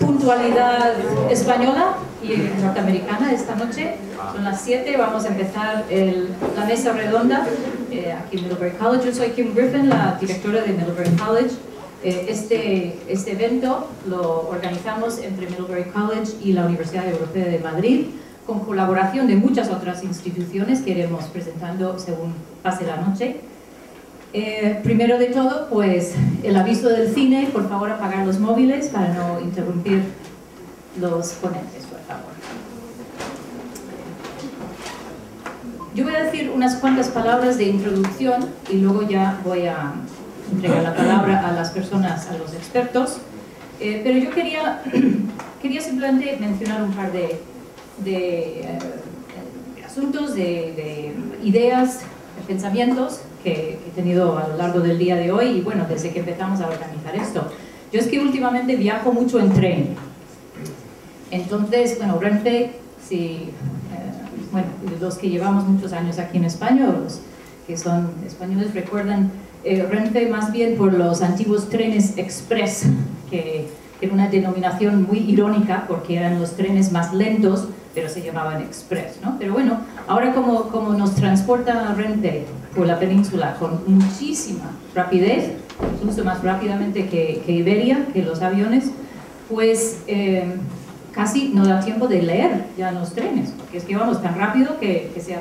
puntualidad española y norteamericana esta noche. Son las 7, vamos a empezar la mesa redonda aquí en Middlebury College. Yo soy Kim Griffin, la directora de Middlebury College. Este evento lo organizamos entre Middlebury College y la Universidad Europea de Madrid, con colaboración de muchas otras instituciones que iremos presentando según pase la noche. Primero de todo, pues el aviso del cine, por favor apagar los móviles para no interrumpir los ponentes, por favor. Yo voy a decir unas cuantas palabras de introducción y luego ya voy a entregar la palabra a las personas, a los expertos, pero yo quería simplemente mencionar un par de asuntos, de ideas, de pensamientos que he tenido a lo largo del día de hoy y bueno, desde que empezamos a organizar esto. Yo es que últimamente viajo mucho en tren. Entonces, bueno, Renfe, bueno, los que llevamos muchos años aquí en España, los que son españoles recuerdan Renfe más bien por los antiguos trenes express, que era una denominación muy irónica porque eran los trenes más lentos, pero se llamaban express, ¿no? Pero bueno, ahora como nos transporta Renfe por la península con muchísima rapidez, incluso más rápidamente que Iberia, que los aviones, pues casi no da tiempo de leer ya los trenes, porque es que vamos tan rápido que se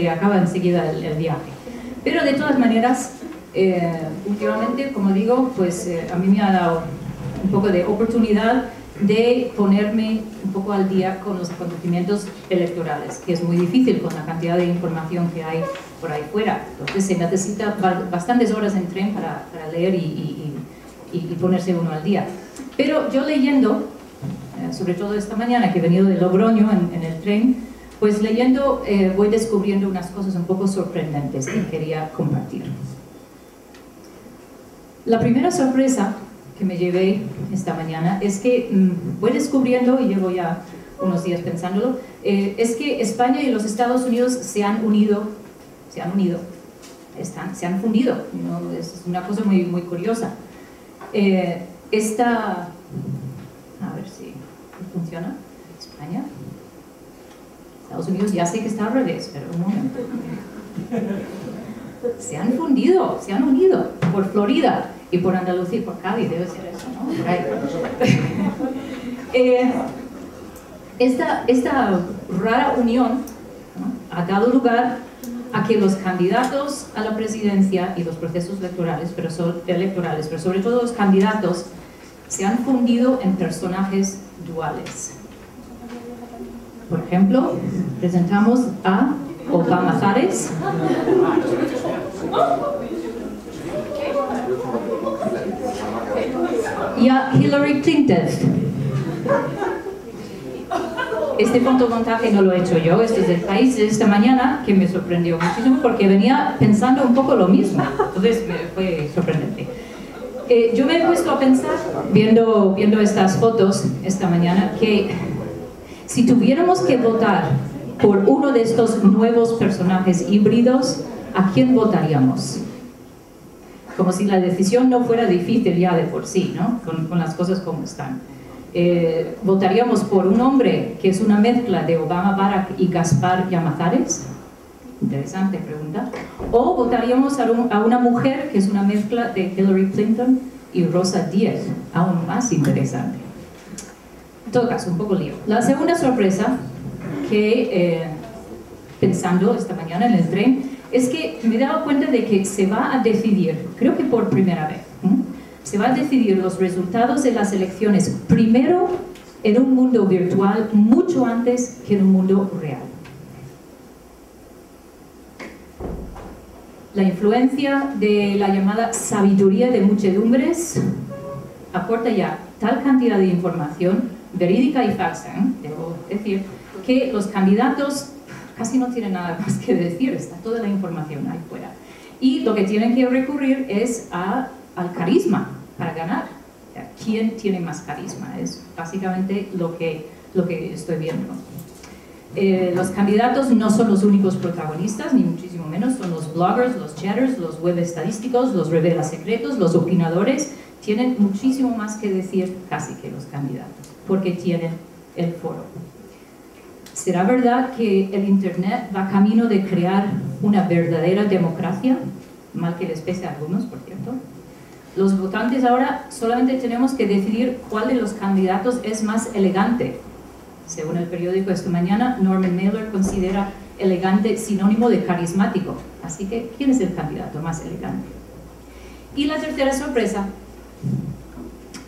acaba enseguida el viaje. Pero de todas maneras, últimamente, como digo, pues a mí me ha dado un poco de oportunidad de ponerme un poco al día con los acontecimientos electorales, que es muy difícil con la cantidad de información que hay por ahí fuera. Entonces se necesita bastantes horas en tren para leer y ponerse uno al día. Pero yo leyendo, sobre todo esta mañana que he venido de Logroño en el tren, pues leyendo voy descubriendo unas cosas un poco sorprendentes que quería compartir. La primera sorpresa que me llevé esta mañana es que voy descubriendo, y llevo ya unos días pensándolo, es que España y los Estados Unidos se han fundido, ¿no? Es una cosa muy, muy curiosa. A ver si funciona. España, Estados Unidos, ya sé que está al revés, pero un momento. Se han fundido, se han unido por Florida y por Andalucía, por Cádiz, debe ser eso, ¿no? Por ahí. Esta rara unión, ¿no?, ha dado lugar a que los candidatos a la presidencia y los procesos electorales, pero sobre todo los candidatos, se han fundido en personajes duales. Por ejemplo, presentamos a Obama Zares y a Hillary Clinton. Este fotomontaje no lo he hecho yo, este es del País de esta mañana, que me sorprendió muchísimo porque venía pensando un poco lo mismo, entonces fue sorprendente. Yo me he puesto a pensar, viendo estas fotos esta mañana, que si tuviéramos que votar por uno de estos nuevos personajes híbridos, ¿a quién votaríamos? Como si la decisión no fuera difícil ya de por sí, ¿no? Con las cosas como están. ¿Votaríamos por un hombre que es una mezcla de Obama, Barack y Gaspar Llamazares? Interesante pregunta. ¿O votaríamos a una mujer que es una mezcla de Hillary Clinton y Rosa Díez? Aún más interesante. En todo caso, un poco lío. La segunda sorpresa que, pensando esta mañana en el tren, es que me he dado cuenta de que se va a decidir, creo que por primera vez, se va a decidir los resultados de las elecciones primero en un mundo virtual mucho antes que en un mundo real. La influencia de la llamada sabiduría de muchedumbres aporta ya tal cantidad de información, verídica y falsa, debo decir, que los candidatos casi no tienen nada más que decir, está toda la información ahí fuera. Y lo que tienen que recurrir es al carisma para ganar. O sea, ¿quién tiene más carisma? Es básicamente lo que estoy viendo. Los candidatos no son los únicos protagonistas, ni muchísimo menos, son los bloggers, los chatters, los web estadísticos, los revelas secretos, los opinadores. tienen muchísimo más que decir casi que los candidatos, porque tienen el foro. ¿Será verdad que el Internet va camino de crear una verdadera democracia? Mal que les pese a algunos, por cierto. Los votantes ahora solamente tenemos que decidir cuál de los candidatos es más elegante. Según el periódico esta mañana, Norman Mailer considera elegante sinónimo de carismático. Así que, ¿quién es el candidato más elegante? Y la tercera sorpresa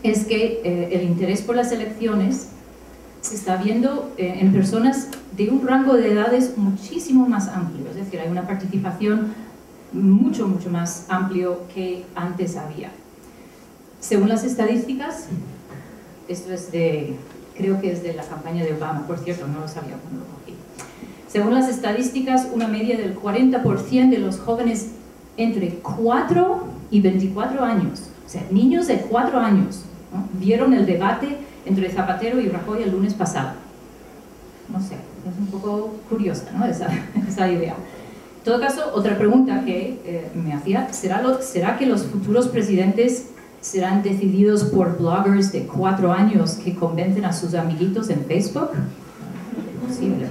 es que el interés por las elecciones se está viendo en personas de un rango de edades muchísimo más amplio. Es decir, hay una participación mucho más amplio que antes había. Según las estadísticas, esto es creo que es de la campaña de Obama, por cierto, no lo sabía cuando lo cogí. Según las estadísticas, una media del 40% de los jóvenes entre 4 y 24 años, o sea, niños de 4 años, ¿no?, vieron el debate entre Zapatero y Rajoy el lunes pasado. No sé, es un poco curiosa, ¿no?, esa idea. En todo caso, otra pregunta que me hacía, ¿será que los futuros presidentes serán decididos por bloggers de 4 años que convencen a sus amiguitos en Facebook? Posible.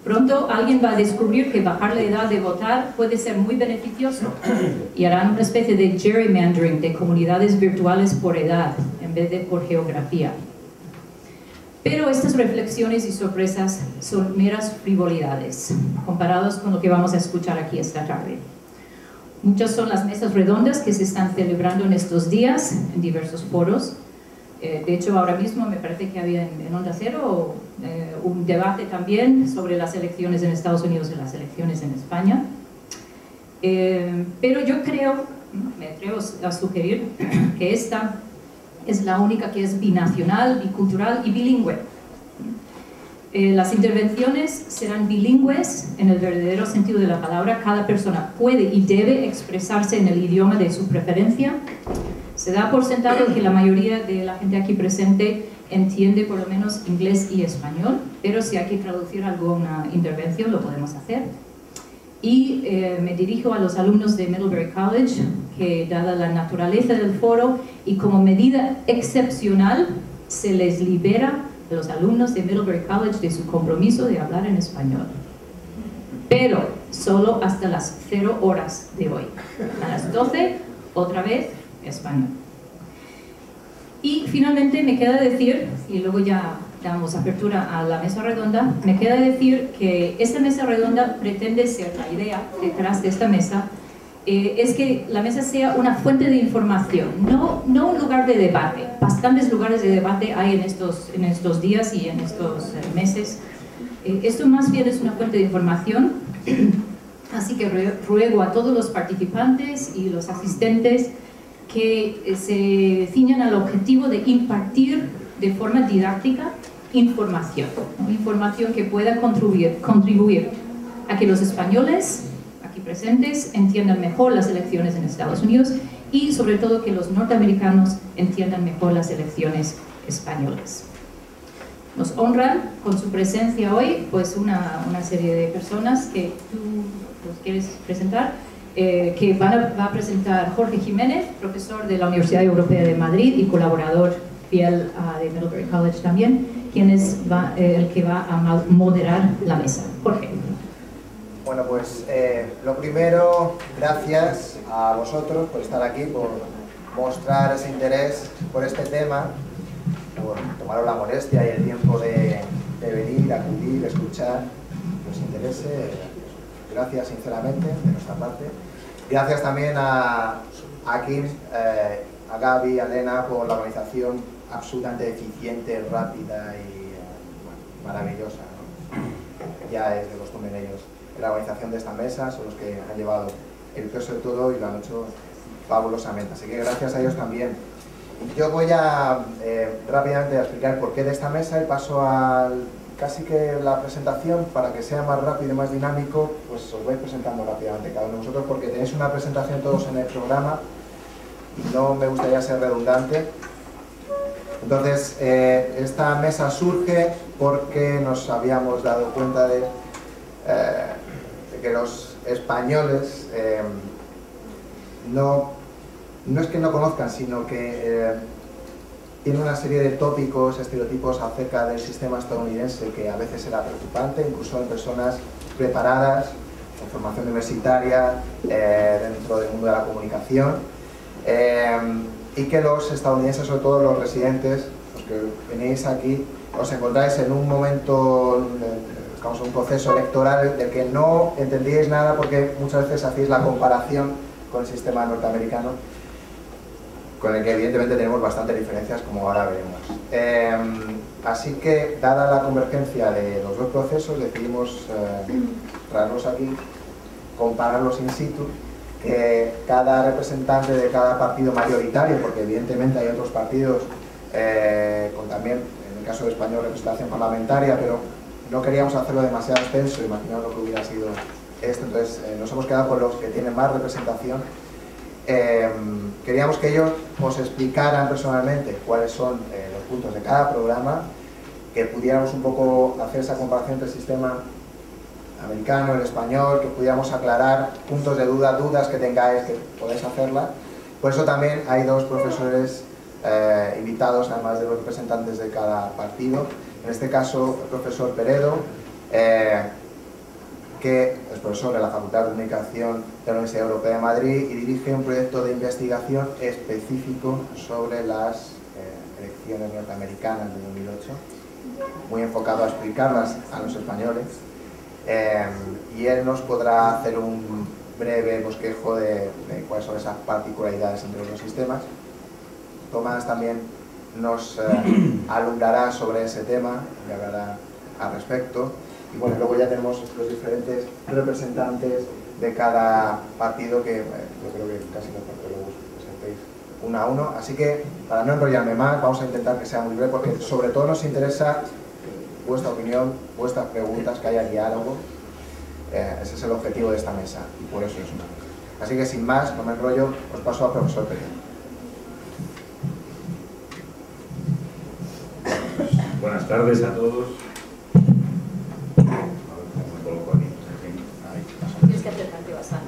Pronto alguien va a descubrir que bajar la edad de votar puede ser muy beneficioso y harán una especie de gerrymandering de comunidades virtuales por edad en vez de por geografía. Pero estas reflexiones y sorpresas son meras frivolidades comparados con lo que vamos a escuchar aquí esta tarde. Muchas son las mesas redondas que se están celebrando en estos días en diversos foros. De hecho, ahora mismo me parece que había en Onda Cero un debate también sobre las elecciones en Estados Unidos y las elecciones en España. Pero yo creo, me atrevo a sugerir, que esta es la única que es binacional, bicultural y bilingüe. Las intervenciones serán bilingües en el verdadero sentido de la palabra. Cada persona puede y debe expresarse en el idioma de su preferencia. Se da por sentado que la mayoría de la gente aquí presente entiende por lo menos inglés y español, pero si hay que traducir alguna intervención lo podemos hacer. Y me dirijo a los alumnos de Middlebury College, que dada la naturaleza del foro y como medida excepcional se les libera a los alumnos de Middlebury College de su compromiso de hablar en español. Pero solo hasta las 0 horas de hoy. A las 12, otra vez, español. Y finalmente me queda decir, y luego ya damos apertura a la mesa redonda, me queda decir que esta mesa redonda pretende ser, la idea detrás de esta mesa, es que la mesa sea una fuente de información, no un lugar de debate. Bastantes lugares de debate hay en estos días y en estos meses. Esto más bien es una fuente de información, así que ruego a todos los participantes y los asistentes que se ciñan al objetivo de impartir de forma didáctica información, ¿no? Información que pueda contribuir a que los españoles aquí presentes entiendan mejor las elecciones en Estados Unidos y sobre todo que los norteamericanos entiendan mejor las elecciones españolas. Nos honran con su presencia hoy pues una serie de personas que tú los quieres presentar, que va a presentar Jorge Jiménez, profesor de la Universidad Europea de Madrid y colaborador fiel de Middlebury College también, quien es el que va a moderar la mesa. Jorge. Bueno, pues lo primero, gracias a vosotros por estar aquí, por mostrar ese interés por este tema, por tomaros la molestia y el tiempo de venir, acudir, escuchar, que os interese. Gracias sinceramente de nuestra parte. Gracias también a Kim, a Gaby, a Elena por la organización absolutamente eficiente, rápida y maravillosa, ¿no? Ya es de costumbre en ellos. La organización de esta mesa son los que han llevado el peso de todo y lo han hecho fabulosamente. Así que gracias a ellos también. Yo voy a rápidamente a explicar el porqué de esta mesa y paso a casi que la presentación para que sea más rápido y más dinámico. Pues os voy presentando rápidamente cada uno de vosotros porque tenéis una presentación todos en el programa y no me gustaría ser redundante. Entonces, esta mesa surge porque nos habíamos dado cuenta de que los españoles no no es que no conozcan, sino que tiene una serie de tópicos, estereotipos acerca del sistema estadounidense que a veces era preocupante, incluso en personas preparadas, con formación universitaria, dentro del mundo de la comunicación, y que los estadounidenses, sobre todo los residentes, los que venís aquí, os encontráis en un momento, digamos, un proceso electoral del que no entendíais nada porque muchas veces hacéis la comparación con el sistema norteamericano, con el que evidentemente tenemos bastantes diferencias, como ahora veremos. Así que, dada la convergencia de los dos procesos, decidimos traerlos aquí, compararlos in situ, que cada representante de cada partido mayoritario, porque evidentemente hay otros partidos con también, en el caso de Español, representación parlamentaria, pero no queríamos hacerlo demasiado extenso, imaginaos lo que hubiera sido esto, entonces nos hemos quedado con los que tienen más representación. Queríamos que ellos os explicaran personalmente cuáles son los puntos de cada programa, que pudiéramos un poco hacer esa comparación entre el sistema americano, el español, que pudiéramos aclarar puntos de duda, dudas que tengáis, que podáis hacerla. Por eso también hay dos profesores invitados, además de los representantes de cada partido. En este caso, el profesor Peredo, que es profesor de la Facultad de Comunicación de la Universidad Europea de Madrid y dirige un proyecto de investigación específico sobre las elecciones norteamericanas de 2008, muy enfocado a explicarlas a los españoles, y él nos podrá hacer un breve bosquejo de cuáles son esas particularidades entre los dos sistemas. Tomás también nos alumbrará sobre ese tema y hablará al respecto. Y bueno, luego ya tenemos los diferentes representantes de cada partido que yo creo que casi mejor que luego presentéis uno a uno. Así que, para no enrollarme más, vamos a intentar que sea muy breve, porque sobre todo nos interesa vuestra opinión, vuestras preguntas, que haya diálogo. Ese es el objetivo de esta mesa, y por eso es una mesa. Así que, sin más, no me enrollo, os paso al profesor Pérez. Buenas tardes a todos.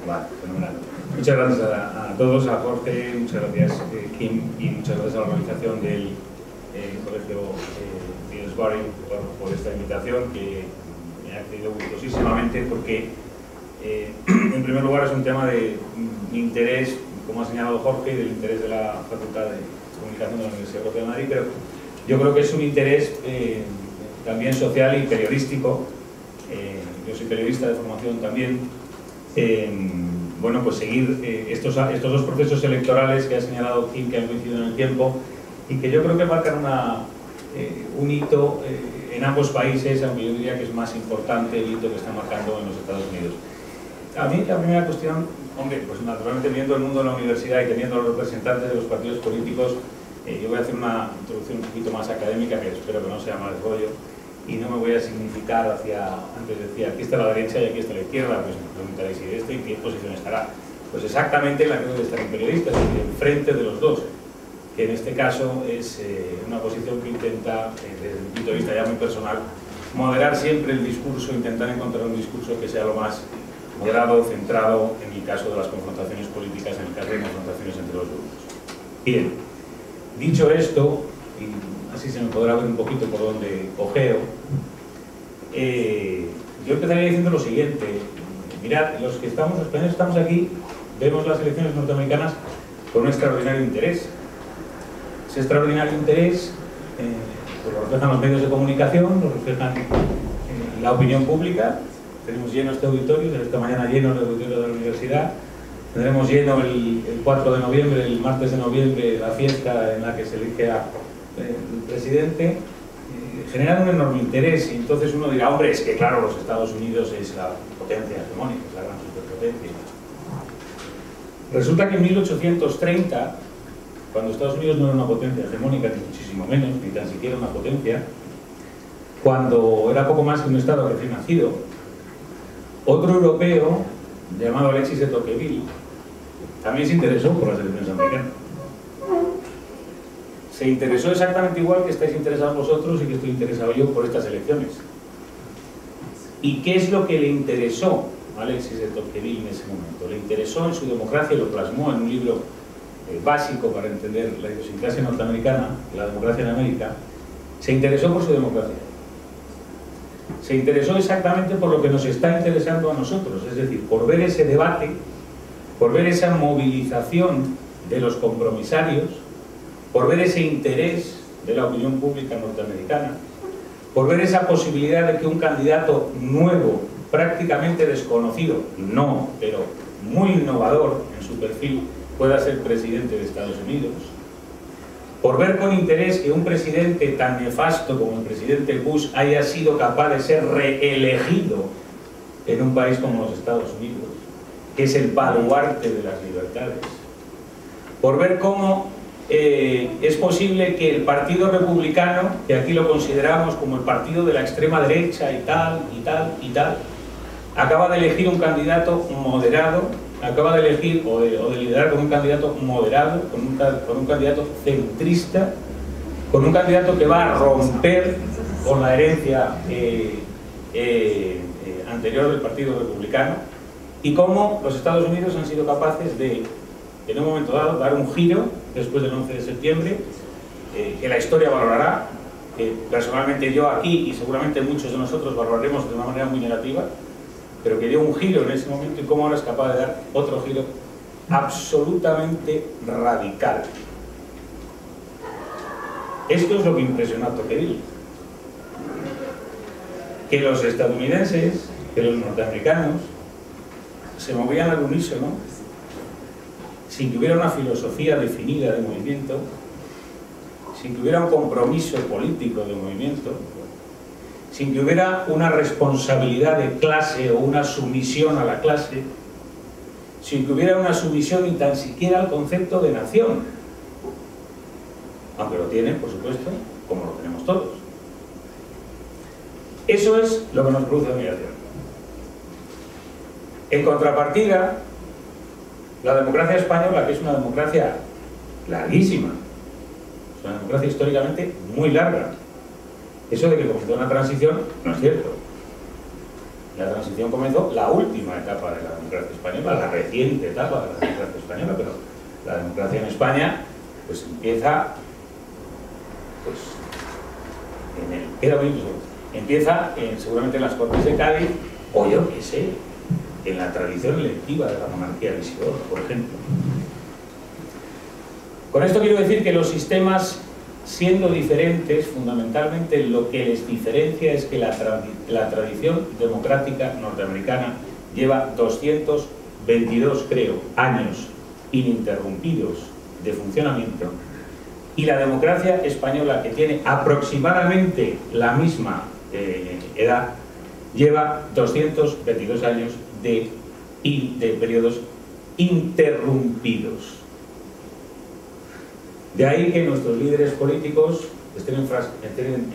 Vale, fenomenal. Muchas gracias a todos, a Jorge, muchas gracias Kim, y muchas gracias a la organización del Colegio Pillsbury por esta invitación, que me ha accedido gustosísimamente porque en primer lugar es un tema de interés, como ha señalado Jorge, del interés de la Facultad de Comunicación de la Universidad Europea de Madrid, pero yo creo que es un interés también social y periodístico. Yo soy periodista de formación también. Bueno, pues seguir estos dos procesos electorales que ha señalado Kim, que han coincidido en el tiempo y que yo creo que marcan un hito en ambos países, aunque yo diría que es más importante el hito que están marcando en los Estados Unidos. A mí la primera cuestión, hombre, pues naturalmente viendo el mundo de la universidad y teniendo a los representantes de los partidos políticos, yo voy a hacer una introducción un poquito más académica, que espero que no sea más rollo, y no me voy a significar antes decía, aquí está la derecha y aquí está la izquierda, pues me preguntaréis si esto y qué posición estará. Pues exactamente la que debe estar un periodista, es decir, enfrente de los dos, que en este caso es una posición que intenta, desde el punto de vista ya muy personal, moderar siempre el discurso, intentar encontrar un discurso que sea lo más moderado, centrado en el caso de las confrontaciones políticas, en el caso de confrontaciones entre los grupos. Bien, dicho esto, y así se me podrá ver un poquito por donde cojeo, yo empezaría diciendo lo siguiente. Mirad, los que estamos, los españoles estamos aquí, vemos las elecciones norteamericanas con un extraordinario interés. Ese extraordinario interés pues lo reflejan los medios de comunicación, lo reflejan la opinión pública. Tenemos lleno este auditorio, desde esta mañana lleno el auditorio de la universidad. Tendremos lleno el 4 de noviembre, el martes de noviembre, la fiesta en la que se elige al presidente. Generan un enorme interés y entonces uno dirá, hombre, es que claro, los Estados Unidos es la potencia hegemónica, es la gran superpotencia. Resulta que en 1830, cuando Estados Unidos no era una potencia hegemónica, ni muchísimo menos, ni tan siquiera una potencia, cuando era poco más que un estado recién nacido, otro europeo, llamado Alexis de Tocqueville, también se interesó por las elecciones americanas. Se interesó exactamente igual que estáis interesados vosotros y que estoy interesado yo por estas elecciones. ¿Y qué es lo que le interesó a Alexis de Tocqueville en ese momento? Le interesó en su democracia, y lo plasmó en un libro básico para entender la idiosincrasia norteamericana, la democracia en América, se interesó por su democracia. Se interesó exactamente por lo que nos está interesando a nosotros, es decir, por ver ese debate, por ver esa movilización de los compromisarios, por ver ese interés de la opinión pública norteamericana, por ver esa posibilidad de que un candidato nuevo, prácticamente desconocido, no, pero muy innovador en su perfil, pueda ser presidente de Estados Unidos, por ver con interés que un presidente tan nefasto como el presidente Bush haya sido capaz de ser reelegido en un país como los Estados Unidos, que es el baluarte de las libertades, por ver cómo es posible que el Partido Republicano, que aquí lo consideramos como el partido de la extrema derecha y tal, y tal, y tal, acaba de elegir un candidato moderado, acaba de elegir o de liderar con un candidato moderado, con un candidato centrista, con un candidato que va a romper con la herencia anterior del Partido Republicano, y cómo los Estados Unidos han sido capaces de, en un momento dado, dar un giro después del 11 de septiembre, que la historia valorará, que personalmente yo aquí y seguramente muchos de nosotros valoraremos de una manera muy negativa, pero que dio un giro en ese momento, y cómo ahora es capaz de dar otro giro absolutamente radical. Esto es lo que impresionó a Tocqueville, que los estadounidenses, que los norteamericanos se movían al unísono sin que hubiera una filosofía definida de movimiento, sin que hubiera un compromiso político de movimiento, sin que hubiera una responsabilidad de clase o una sumisión a la clase, sin que hubiera una sumisión ni tan siquiera al concepto de nación, aunque lo tienen, por supuesto, como lo tenemos todos. Eso es lo que nos produce admiración. En contrapartida, la democracia española, que es una democracia larguísima, es una democracia históricamente muy larga. Eso de que comenzó una transición no es cierto. La transición comenzó la última etapa de la democracia española, la reciente etapa de la democracia española, pero la democracia en España pues empieza empieza seguramente en las Cortes de Cádiz, o yo qué sé, en la tradición electiva de la monarquía visigoda, por ejemplo. Con esto quiero decir que los sistemas, siendo diferentes, fundamentalmente lo que les diferencia es que la tradición democrática norteamericana lleva 222, creo, años ininterrumpidos de funcionamiento, y la democracia española, que tiene aproximadamente la misma edad, lleva 222 años de periodos interrumpidos. De ahí que nuestros líderes políticos estén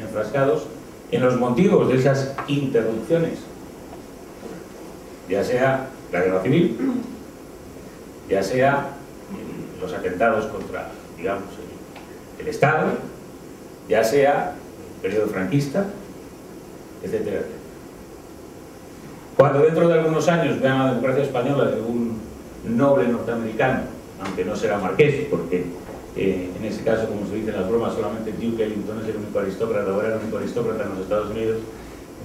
enfrascados en los motivos de esas interrupciones, ya sea la guerra civil, ya sea los atentados contra, digamos, el Estado, ya sea el periodo franquista, etcétera, etcétera. Cuando dentro de algunos años vean la democracia española de un noble norteamericano, aunque no será marqués, porque en ese caso, como se dice en las bromas, solamente Duke Ellington es el único aristócrata, o era el único aristócrata en los Estados Unidos,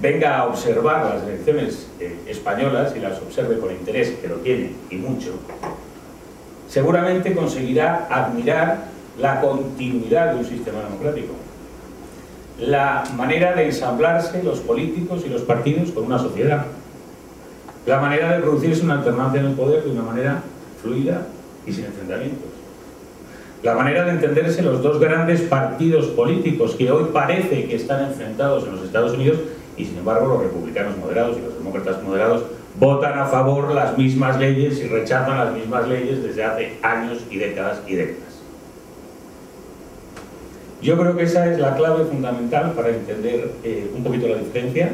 venga a observar las elecciones españolas y las observe con interés, que lo tiene, y mucho, seguramente conseguirá admirar la continuidad de un sistema democrático, la manera de ensamblarse los políticos y los partidos con una sociedad, la manera de producirse una alternancia en el poder de una manera fluida y sin enfrentamientos, la manera de entenderse los dos grandes partidos políticos que hoy parece que están enfrentados en los Estados Unidos, y sin embargo los republicanos moderados y los demócratas moderados votan a favor las mismas leyes y rechazan las mismas leyes desde hace años y décadas y décadas. Yo creo que esa es la clave fundamental para entender un poquito la diferencia.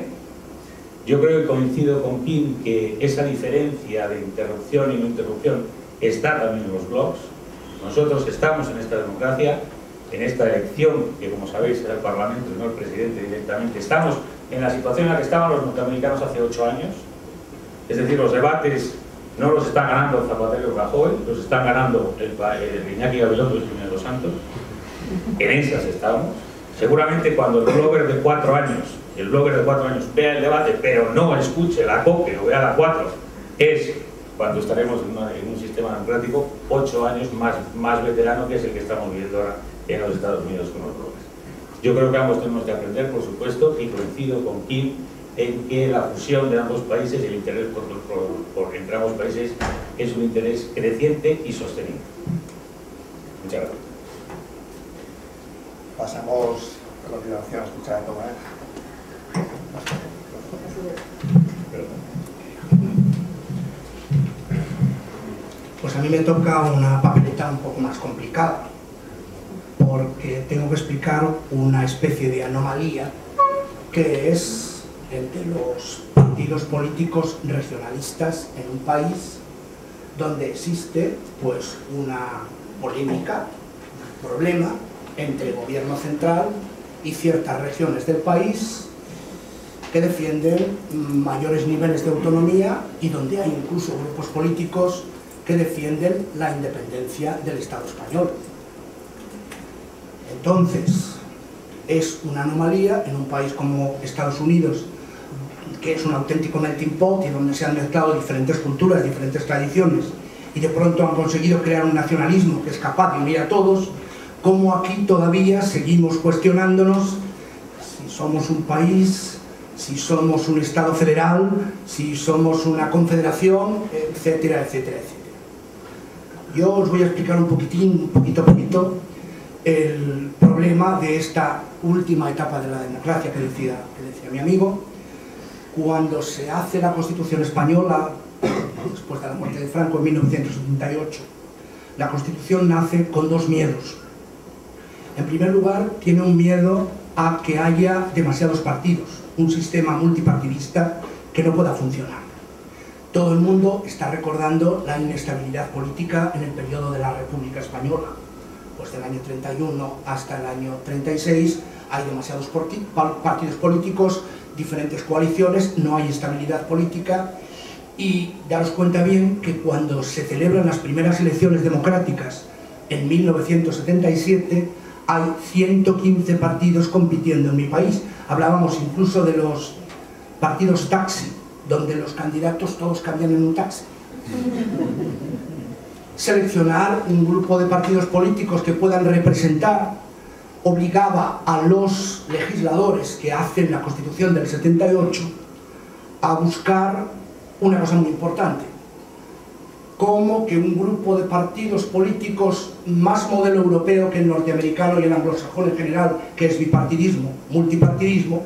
Yo creo que coincido con Kim que esa diferencia de interrupción y no interrupción está también en los blogs. Nosotros estamos en esta democracia, en esta elección, que como sabéis será el Parlamento y no el presidente directamente. Estamos en la situación en la que estaban los norteamericanos hace 8 años, es decir, los debates No los está ganando Zapatero y Rajoy, los están ganando el Iñaki Gabilondo y Jiménez Dos Santos. En esas estamos. Seguramente cuando el blogger de 4 años vea el debate, pero no escuche la COPE o vea la 4, es cuando estaremos en un sistema democrático 8 años más veterano, que es el que estamos viviendo ahora en los Estados Unidos con los bloggers. Yo creo que ambos tenemos que aprender, por supuesto, y coincido con Kim en que la fusión de ambos países, el interés entre ambos países, es un interés creciente y sostenible. Muchas gracias. Pasamos a continuación a escuchar a Tomás. Pues a mí me toca una papeleta un poco más complicada, porque tengo que explicar una especie de anomalía que es entre los partidos políticos regionalistas en un país donde existe pues una polémica, un problema entre el gobierno central y ciertas regiones del país que defienden mayores niveles de autonomía y donde hay incluso grupos políticos que defienden la independencia del Estado español. Entonces, es una anomalía en un país como Estados Unidos, que es un auténtico melting pot y donde se han mezclado diferentes culturas, diferentes tradiciones, y de pronto han conseguido crear un nacionalismo que es capaz de unir a todos, como aquí todavía seguimos cuestionándonos si somos un país, si somos un Estado federal, si somos una confederación, etcétera, etcétera, etcétera. Yo os voy a explicar un poquito, el problema de esta última etapa de la democracia que decía mi amigo. Cuando se hace la Constitución española, después de la muerte de Franco en 1978, la Constitución nace con 2 miedos. En primer lugar, tiene un miedo a que haya demasiados partidos, un sistema multipartidista que no pueda funcionar. Todo el mundo está recordando la inestabilidad política en el periodo de la República Española. Pues del año 31 hasta el año 36 hay demasiados partidos políticos, diferentes coaliciones, no hay estabilidad política, y daros cuenta bien que cuando se celebran las primeras elecciones democráticas en 1977 hay 115 partidos compitiendo en mi país. Hablábamos incluso de los partidos taxi, donde los candidatos todos cambian en un taxi. Seleccionar un grupo de partidos políticos que puedan representar obligaba a los legisladores que hacen la Constitución del 78 a buscar una cosa muy importante: cómo que un grupo de partidos políticos más modelo europeo que el norteamericano y el anglosajón en general, que es bipartidismo, multipartidismo,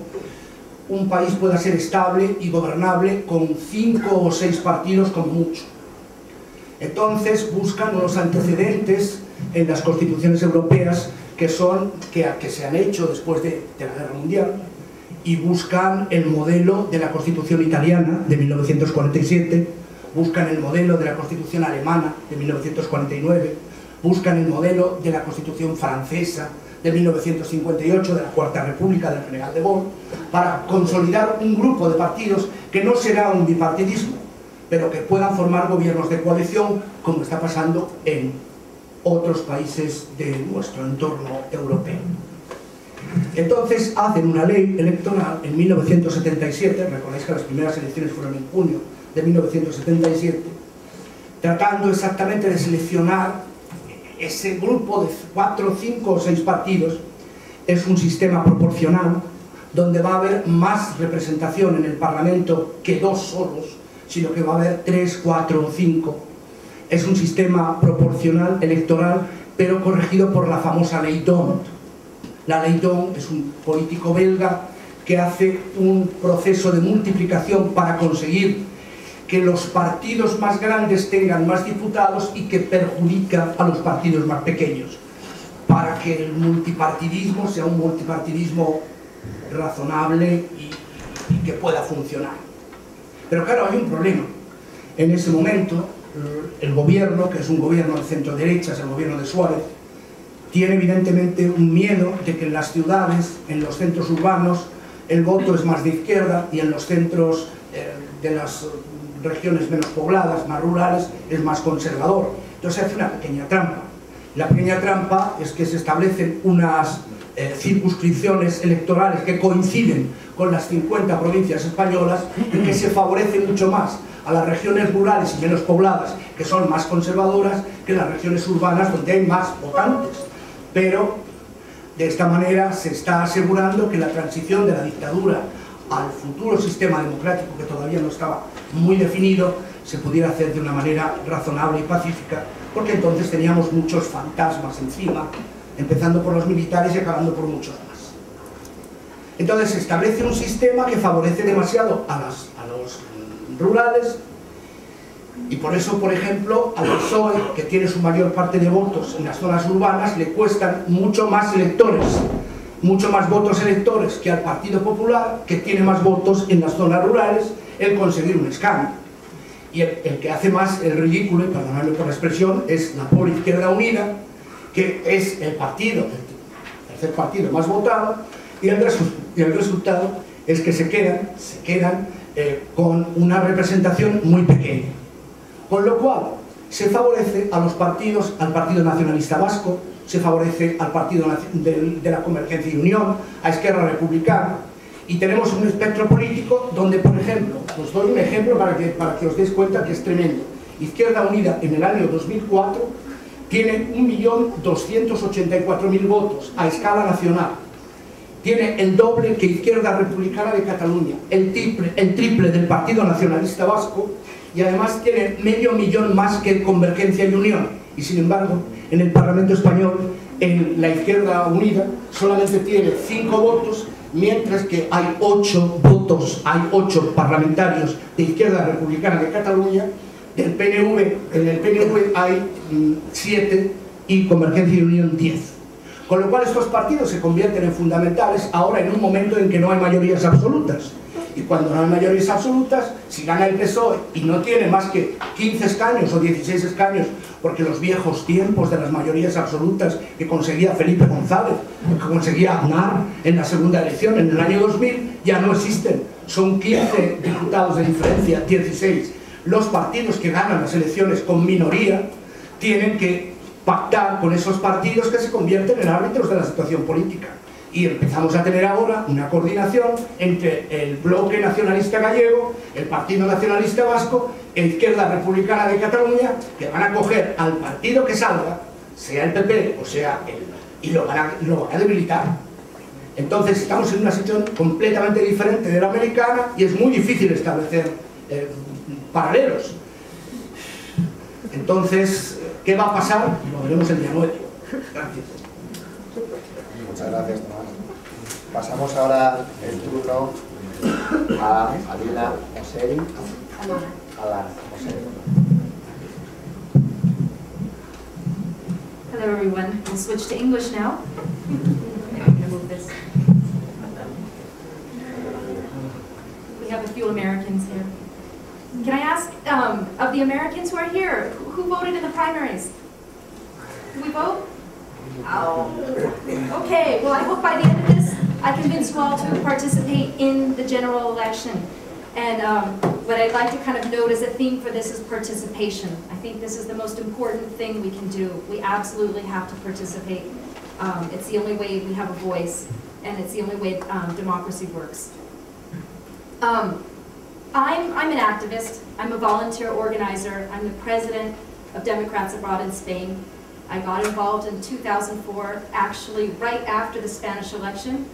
un país pueda ser estable y gobernable con 5 o 6 partidos como mucho. Entonces buscan unos antecedentes en las constituciones europeas que se han hecho después de la Guerra Mundial, y buscan el modelo de la Constitución italiana de 1947, buscan el modelo de la Constitución alemana de 1949, buscan el modelo de la Constitución francesa de 1958, de la Cuarta República del General de Gaulle, para consolidar un grupo de partidos que no será un bipartidismo, pero que puedan formar gobiernos de coalición, como está pasando en otros países de nuestro entorno europeo. Entonces hacen una ley electoral en 1977, recordáis que las primeras elecciones fueron en junio de 1977, tratando exactamente de seleccionar ese grupo de 4, 5 o 6 partidos. Es un sistema proporcional donde va a haber más representación en el Parlamento que 2 solos, sino que va a haber 3, 4 o 5. Es un sistema proporcional electoral, pero corregido por la famosa Ley D'Hondt. La Ley D'Hondt es un político belga que hace un proceso de multiplicación para conseguir que los partidos más grandes tengan más diputados y que perjudica a los partidos más pequeños, para que el multipartidismo sea un multipartidismo razonable y que pueda funcionar. Pero claro, hay un problema. En ese momento, el gobierno, que es un gobierno de centro-derecha, es el gobierno de Suárez, tiene evidentemente un miedo de que en las ciudades, en los centros urbanos, el voto es más de izquierda, y en los centros de las regiones menos pobladas, más rurales, es más conservador. Entonces se hace una pequeña trampa. La pequeña trampa es que se establecen unas circunscripciones electorales que coinciden con las 50 provincias españolas y que se favorece mucho más a las regiones rurales y menos pobladas, que son más conservadoras, que las regiones urbanas donde hay más votantes. Pero de esta manera se está asegurando que la transición de la dictadura al futuro sistema democrático, que todavía no estaba muy definido, se pudiera hacer de una manera razonable y pacífica, porque entonces teníamos muchos fantasmas encima, empezando por los militares y acabando por muchos más. Entonces se establece un sistema que favorece demasiado a los rurales, y por eso, por ejemplo, al PSOE, que tiene su mayor parte de votos en las zonas urbanas, le cuestan mucho más electores, mucho más votos electores que al Partido Popular, que tiene más votos en las zonas rurales, el conseguir un escaño. Y el que hace más el ridículo, y perdonadme por la expresión, es la pobre Izquierda Unida, que es el tercer partido más votado, y el resultado es que se quedan con una representación muy pequeña. Con lo cual, se favorece a los partidos, al Partido Nacionalista Vasco, se favorece al Partido de la Convergencia y Unión, a Esquerra Republicana, y tenemos un espectro político donde, por ejemplo, os doy un ejemplo para que os deis cuenta que es tremendo. Izquierda Unida en el año 2004 tiene 1.284.000 votos a escala nacional. Tiene el doble que Izquierda Republicana de Cataluña, el triple del Partido Nacionalista Vasco, y además tiene 500.000 más que Convergencia y Unión. Y sin embargo, en el Parlamento Español, en la Izquierda Unida solamente tiene 5 votos, mientras que hay 8 votos, hay 8 parlamentarios de Izquierda Republicana de Cataluña. Del PNV, en el PNV hay 7 y Convergencia y Unión 10. Con lo cual estos partidos se convierten en fundamentales ahora en un momento en que no hay mayorías absolutas. Y cuando no hay mayorías absolutas, si gana el PSOE y no tiene más que 15 escaños o 16 escaños, porque los viejos tiempos de las mayorías absolutas que conseguía Felipe González, que conseguía Aznar en la segunda elección en el año 2000, ya no existen. Son 15 diputados de diferencia, 16. Los partidos que ganan las elecciones con minoría tienen que pactar con esos partidos que se convierten en árbitros de la situación política. Y empezamos a tener ahora una coordinación entre el bloque nacionalista gallego, el Partido Nacionalista Vasco e Izquierda Republicana de Cataluña, que van a coger al partido que salga, sea el PP o sea y lo van a debilitar. Entonces estamos en una situación completamente diferente de la americana y es muy difícil establecer paralelos. Entonces, ¿qué va a pasar? Lo veremos el día 9. Gracias. Muchas gracias, Tomás. Pasamos ahora el turno a Alina Oseri. Alana Oseri. Hello everyone. We'll switch to English now. I'm going to move this. We have a few Americans here. Can I ask, of the Americans who are here, who voted in the primaries? Did we vote? Oh. Okay, well I hope by the end of this I convince you all to participate in the general election. And what I'd like to kind of note as a theme for this is participation. I think this is the most important thing we can do. We absolutely have to participate. It's the only way we have a voice, and it's the only way democracy works. I'm an activist. I'm a volunteer organizer. I'm the president of Democrats Abroad in Spain. I got involved in 2004, actually right after the Spanish election,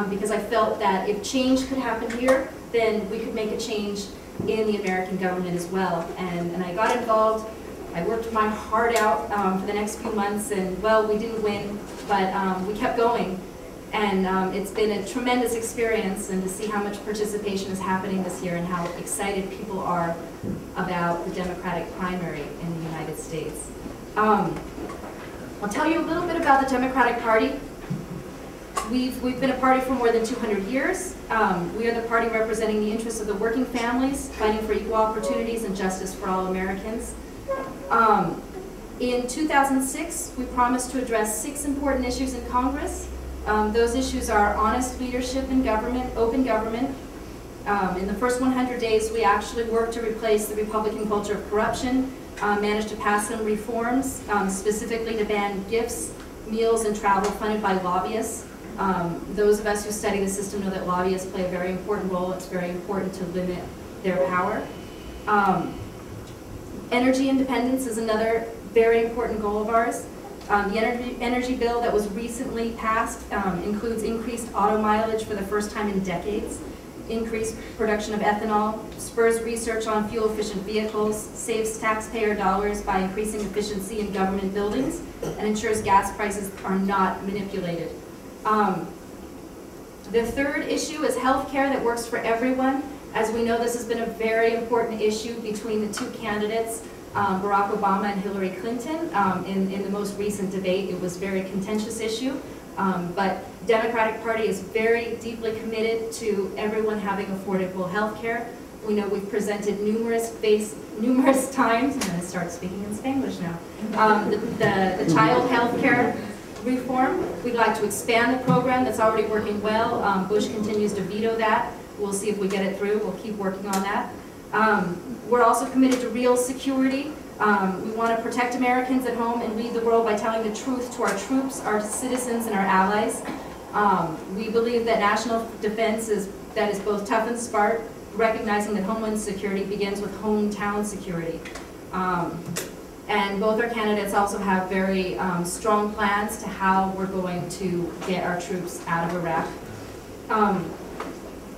because I felt that if change could happen here, then we could make a change in the American government as well. And I got involved. I worked my heart out for the next few months, and well, we didn't win, but we kept going. And it's been a tremendous experience, and to see how much participation is happening this year and how excited people are about the Democratic primary in the United States. I'll tell you a little bit about the Democratic Party. We've been a party for more than 200 years. We are the party representing the interests of the working families, fighting for equal opportunities and justice for all Americans. In 2006, we promised to address 6 important issues in Congress. Those issues are honest leadership in government, open government, In the first 100 days, we actually worked to replace the Republican culture of corruption, managed to pass some reforms, specifically to ban gifts, meals, and travel funded by lobbyists. Those of us who study the system know that lobbyists play a very important role. It's very important to limit their power. Energy independence is another very important goal of ours. The energy bill that was recently passed includes increased auto mileage for the first time in decades, increased production of ethanol, spurs research on fuel-efficient vehicles, saves taxpayer dollars by increasing efficiency in government buildings, and ensures gas prices are not manipulated. The third issue is health care that works for everyone. As we know, this has been a very important issue between the two candidates, Barack Obama and Hillary Clinton. In the most recent debate, it was a very contentious issue. But Democratic Party is very deeply committed to everyone having affordable health care. We know we've presented numerous times, I'm going to start speaking in Spanglish now, the child health care reform. We'd like to expand the program that's already working well. Bush continues to veto that. We'll see if we get it through. We'll keep working on that. We're also committed to real security. We want to protect Americans at home and lead the world by telling the truth to our troops, our citizens, and our allies. We believe that national defense is both tough and smart, recognizing that homeland security begins with hometown security. And both our candidates also have very strong plans to how we're going to get our troops out of Iraq.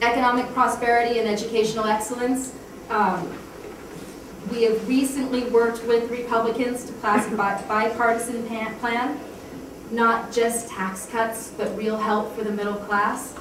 Economic prosperity and educational excellence. We have recently worked with Republicans to pass a bipartisan plan, not just tax cuts, but real help for the middle class.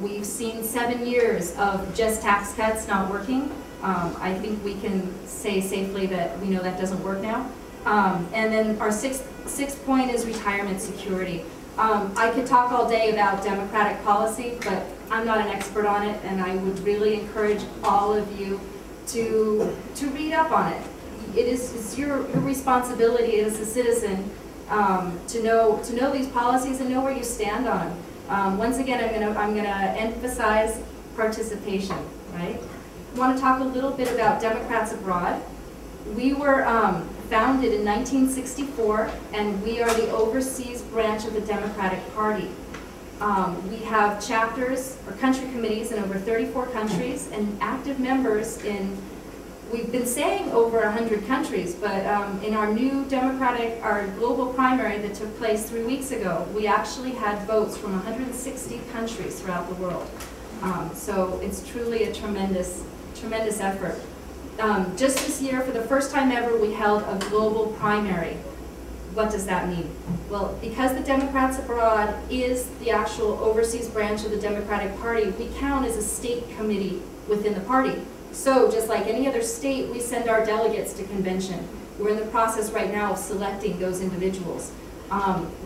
We've seen 7 years of just tax cuts not working. I think we can say safely that we know that doesn't work now. And then our sixth point is retirement security. I could talk all day about Democratic policy, but I'm not an expert on it, and I would really encourage all of you to read up on it. It's your responsibility as a citizen to know these policies and know where you stand on them. Once again, I'm gonna emphasize participation, right? I want to talk a little bit about Democrats Abroad. We were founded in 1964, and we are the overseas branch of the Democratic Party. We have chapters or country committees in over 34 countries and active members in, we've been saying over 100 countries, but in our new our global primary that took place 3 weeks ago, we actually had votes from 160 countries throughout the world. So it's truly a tremendous effort. Just this year, for the first time ever, we held a global primary. What does that mean? Well, because the Democrats Abroad is the actual overseas branch of the Democratic Party, we count as a state committee within the party. So just like any other state, we send our delegates to convention. We're in the process right now of selecting those individuals.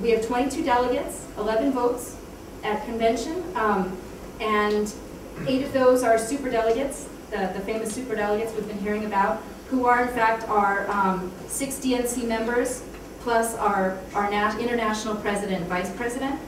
We have 22 delegates, 11 votes at convention, and 8 of those are superdelegates, the famous superdelegates we've been hearing about, who are in fact our 6 DNC members, plus our international president and vice president.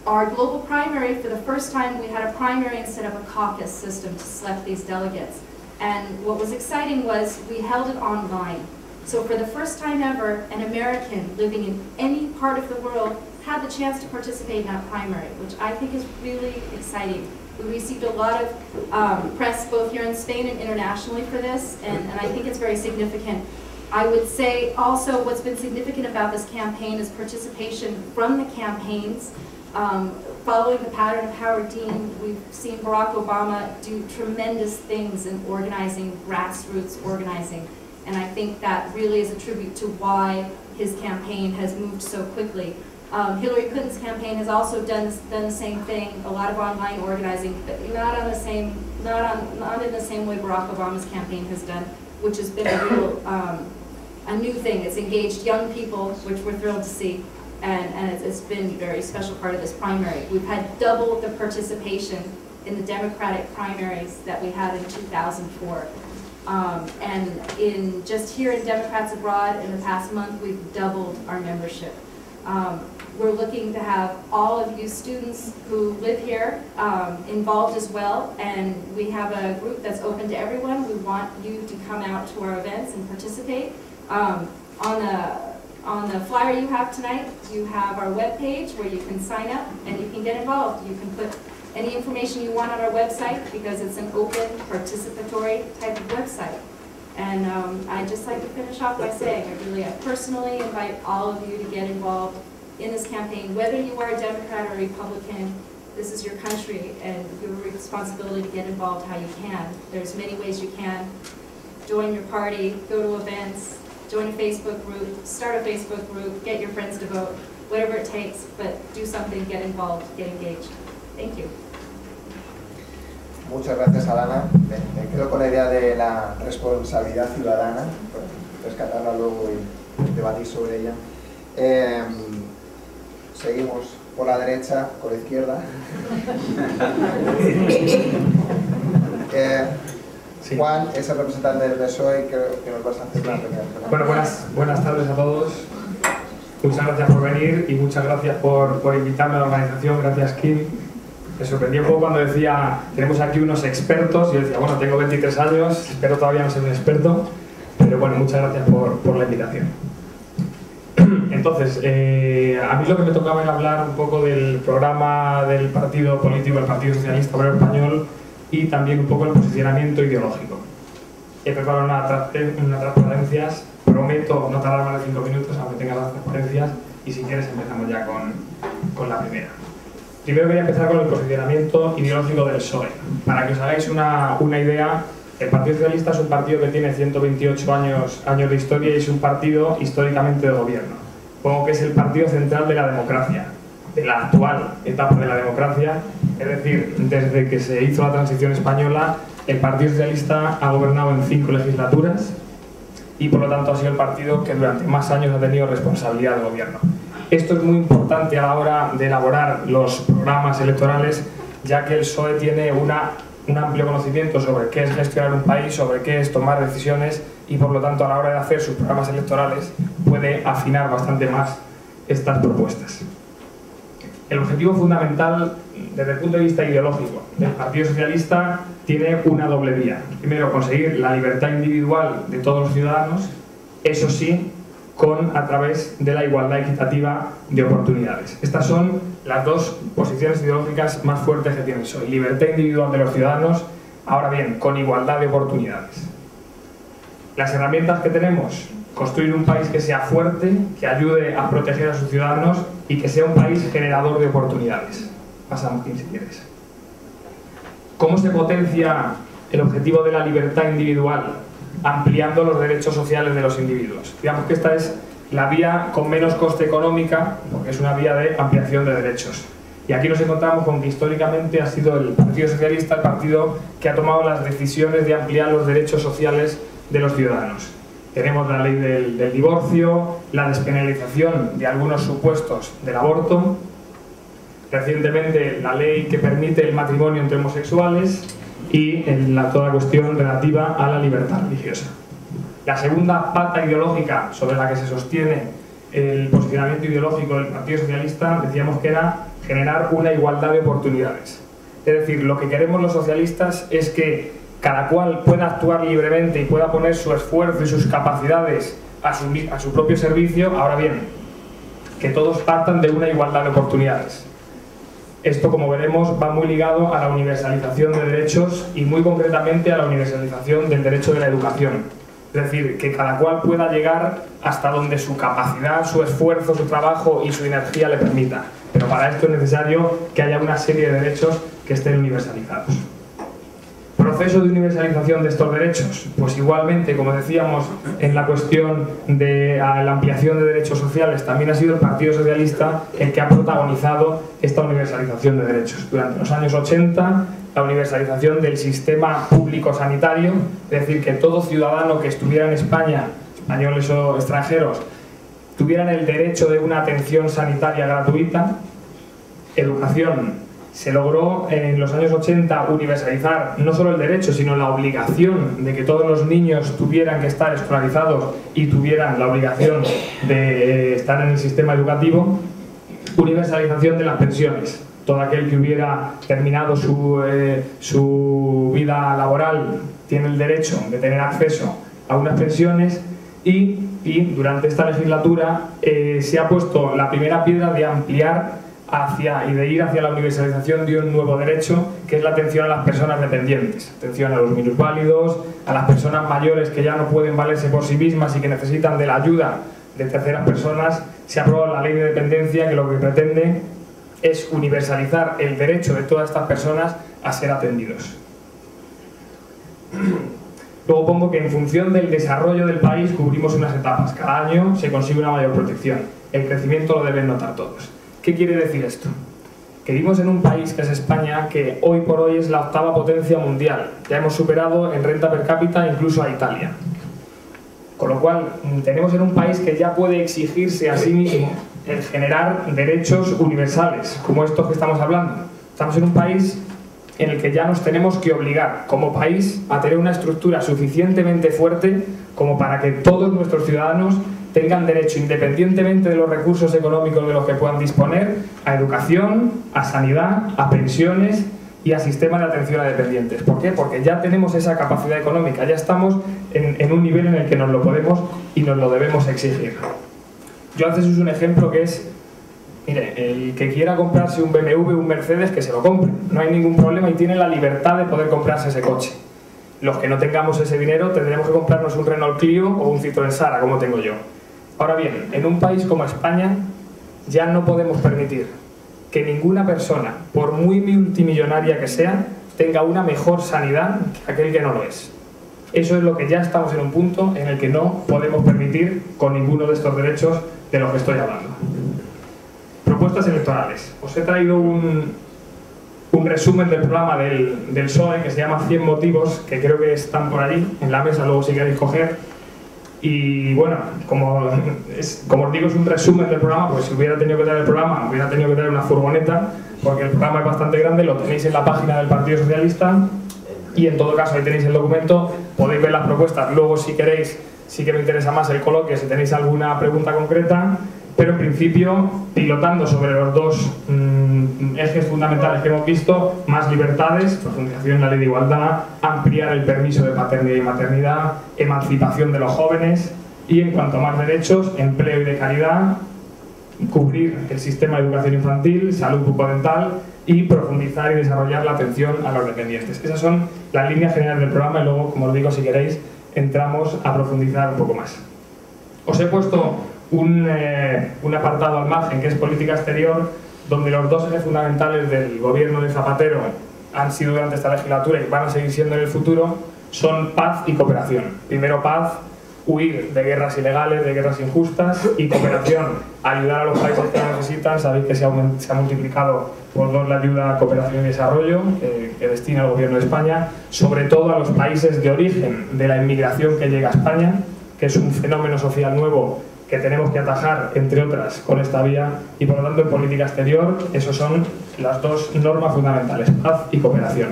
Our global primary, for the first time, we had a primary instead of a caucus system to select these delegates. And what was exciting was we held it online. So for the first time ever, an American living in any part of the world had the chance to participate in that primary, which I think is really exciting. We received a lot of press both here in Spain and internationally for this, and I think it's very significant. I would say also what's been significant about this campaign is participation from the campaigns. Following the pattern of Howard Dean, we've seen Barack Obama do tremendous things in organizing, grassroots organizing, and I think that really is a tribute to why his campaign has moved so quickly. Hillary Clinton's campaign has also done the same thing, a lot of online organizing, but not in the same way Barack Obama's campaign has done, which has been a real a new thing. It's engaged young people, which we're thrilled to see, and it's been a very special part of this primary. We've had double the participation in the Democratic primaries that we had in 2004. And just here in Democrats Abroad in the past month, we've doubled our membership. We're looking to have all of you students who live here involved as well, and we have a group that's open to everyone. We want you to come out to our events and participate. On the flyer you have tonight, you have our webpage where you can sign up and you can get involved. You can put any information you want on our website because it's an open, participatory type of website. And I'd just like to finish off by saying I personally invite all of you to get involved in this campaign. Whether you are a Democrat or a Republican, this is your country and your responsibility to get involved how you can. There's many ways you can. Join your party, go to events, join a Facebook group, start a Facebook group, get your friends to vote, whatever it takes, but do something, get involved, get engaged. Thank you. Muchas gracias, Alana. Me quedo con la idea de la responsabilidad ciudadana, rescatarla luego y debatir sobre ella. Seguimos por la derecha, por la izquierda. Sí. Juan es el representante del PSOE y creo que nos vas a hacer una pequeña pregunta. Bueno, buenas tardes a todos. Muchas gracias por venir y muchas gracias por invitarme a la organización. Gracias, Kim. Me sorprendió un poco cuando decía, tenemos aquí unos expertos. Yo decía, bueno, tengo 23 años, espero todavía no ser un experto. Pero bueno, muchas gracias por la invitación. Entonces, a mí lo que me tocaba era hablar un poco del programa del partido político, el Partido Socialista Obrero Español, y también un poco el posicionamiento ideológico. He preparado unas transparencias, prometo no tardar más de 5 minutos, aunque tenga las transparencias, y si quieres empezamos ya con la primera. Primero quería empezar con el posicionamiento ideológico del PSOE. Para que os hagáis una idea, el Partido Socialista es un partido que tiene 128 años de historia y es un partido históricamente de gobierno. Supongo que es el partido central de la democracia, de la actual etapa de la democracia, es decir, desde que se hizo la transición española, el Partido Socialista ha gobernado en 5 legislaturas y por lo tanto ha sido el partido que durante más años ha tenido responsabilidad de gobierno. Esto es muy importante a la hora de elaborar los programas electorales, ya que el PSOE tiene un amplio conocimiento sobre qué es gestionar un país, sobre qué es tomar decisiones y por lo tanto a la hora de hacer sus programas electorales puede afinar bastante más estas propuestas. El objetivo fundamental desde el punto de vista ideológico del Partido Socialista tiene una doble vía. Primero, conseguir la libertad individual de todos los ciudadanos, eso sí, a través de la igualdad equitativa de oportunidades. Estas son las dos posiciones ideológicas más fuertes que tiene el PSOE. Libertad individual de los ciudadanos, ahora bien, con igualdad de oportunidades. Las herramientas que tenemos: construir un país que sea fuerte, que ayude a proteger a sus ciudadanos y que sea un país generador de oportunidades. Pasamos, Kim, si quieres. ¿Cómo se potencia el objetivo de la libertad individual? Ampliando los derechos sociales de los individuos. Digamos que esta es la vía con menos coste económica, porque es una vía de ampliación de derechos. Y aquí nos encontramos con que históricamente ha sido el Partido Socialista el partido que ha tomado las decisiones de ampliar los derechos sociales de los ciudadanos. Tenemos la ley del divorcio, la despenalización de algunos supuestos del aborto, recientemente la ley que permite el matrimonio entre homosexuales y toda la cuestión relativa a la libertad religiosa. La segunda pata ideológica sobre la que se sostiene el posicionamiento ideológico del Partido Socialista, decíamos que era generar una igualdad de oportunidades. Es decir, lo que queremos los socialistas es que cada cual pueda actuar libremente y pueda poner su esfuerzo y sus capacidades a su propio servicio. Ahora bien, que todos partan de una igualdad de oportunidades. Esto, como veremos, va muy ligado a la universalización de derechos y muy concretamente a la universalización del derecho de la educación. Es decir, que cada cual pueda llegar hasta donde su capacidad, su esfuerzo, su trabajo y su energía le permita. Pero para esto es necesario que haya una serie de derechos que estén universalizados. ¿Proceso de universalización de estos derechos? Pues igualmente, como decíamos, en la cuestión de la ampliación de derechos sociales, también ha sido el Partido Socialista el que ha protagonizado esta universalización de derechos. Durante los años 80, la universalización del sistema público sanitario, es decir, que todo ciudadano que estuviera en España, españoles o extranjeros, tuvieran el derecho de una atención sanitaria gratuita, educación se logró en los años 80 universalizar no solo el derecho, sino la obligación de que todos los niños tuvieran que estar escolarizados y tuvieran la obligación de estar en el sistema educativo. Universalización de las pensiones. Todo aquel que hubiera terminado su vida laboral tiene el derecho de tener acceso a unas pensiones y durante esta legislatura se ha puesto la primera piedra de ampliar y de ir hacia la universalización de un nuevo derecho, que es la atención a las personas dependientes, atención a los minusválidos, a las personas mayores que ya no pueden valerse por sí mismas y que necesitan de la ayuda de terceras personas. Se ha aprobado la ley de dependencia, que lo que pretende es universalizar el derecho de todas estas personas a ser atendidos. Luego pongo que en función del desarrollo del país cubrimos unas etapas. Cada año se consigue una mayor protección. El crecimiento lo deben notar todos. ¿Qué quiere decir esto? Que vivimos en un país, que es España, que hoy por hoy es la 8ª potencia mundial. Ya hemos superado en renta per cápita incluso a Italia. Con lo cual, tenemos en un país que ya puede exigirse a sí mismo el generar derechos universales, como estos que estamos hablando. Estamos en un país en el que ya nos tenemos que obligar, como país, a tener una estructura suficientemente fuerte como para que todos nuestros ciudadanos tengan derecho, independientemente de los recursos económicos de los que puedan disponer, a educación, a sanidad, a pensiones y a sistemas de atención a dependientes. ¿Por qué? Porque ya tenemos esa capacidad económica, ya estamos en un nivel en el que nos lo podemos y nos lo debemos exigir. Yo antes uso un ejemplo que es, mire, el que quiera comprarse un BMW o un Mercedes, que se lo compre, no hay ningún problema y tiene la libertad de poder comprarse ese coche. Los que no tengamos ese dinero tendremos que comprarnos un Renault Clio o un Citroën Sara, como tengo yo. Ahora bien, en un país como España ya no podemos permitir que ninguna persona, por muy multimillonaria que sea, tenga una mejor sanidad que aquel que no lo es. Eso es lo que ya estamos en un punto en el que no podemos permitir con ninguno de estos derechos de los que estoy hablando. Propuestas electorales. Os he traído un resumen del programa del PSOE que se llama 100 motivos, que creo que están por allí en la mesa, luego si queréis coger. Y bueno, como os digo, es un resumen del programa, pues si hubiera tenido que traer el programa, hubiera tenido que traer una furgoneta, porque el programa es bastante grande, lo tenéis en la página del Partido Socialista y en todo caso ahí tenéis el documento, podéis ver las propuestas. Luego si queréis, sí que me interesa más el coloquio si tenéis alguna pregunta concreta, pero en principio pilotando sobre los dos ejes fundamentales que hemos visto: más libertades, profundización en la ley de igualdad, ampliar el permiso de paternidad y maternidad, emancipación de los jóvenes y, en cuanto a más derechos, empleo y de calidad, cubrir el sistema de educación infantil, salud bucodental y profundizar y desarrollar la atención a los dependientes. Esas son las líneas generales del programa y luego, como os digo, si queréis, entramos a profundizar un poco más. Os he puesto un apartado al margen, que es política exterior, donde los dos ejes fundamentales del gobierno de Zapatero han sido durante esta legislatura y van a seguir siendo en el futuro, son paz y cooperación. Primero paz, huir de guerras ilegales, de guerras injustas, y cooperación, ayudar a los países que lo necesitan. Sabéis que se ha multiplicado por 2 la ayuda a cooperación y desarrollo que destina el gobierno de España, sobre todo a los países de origen de la inmigración que llega a España, que es un fenómeno social nuevo que tenemos que atajar, entre otras, con esta vía, y por lo tanto en política exterior esos son las dos normas fundamentales: paz y cooperación.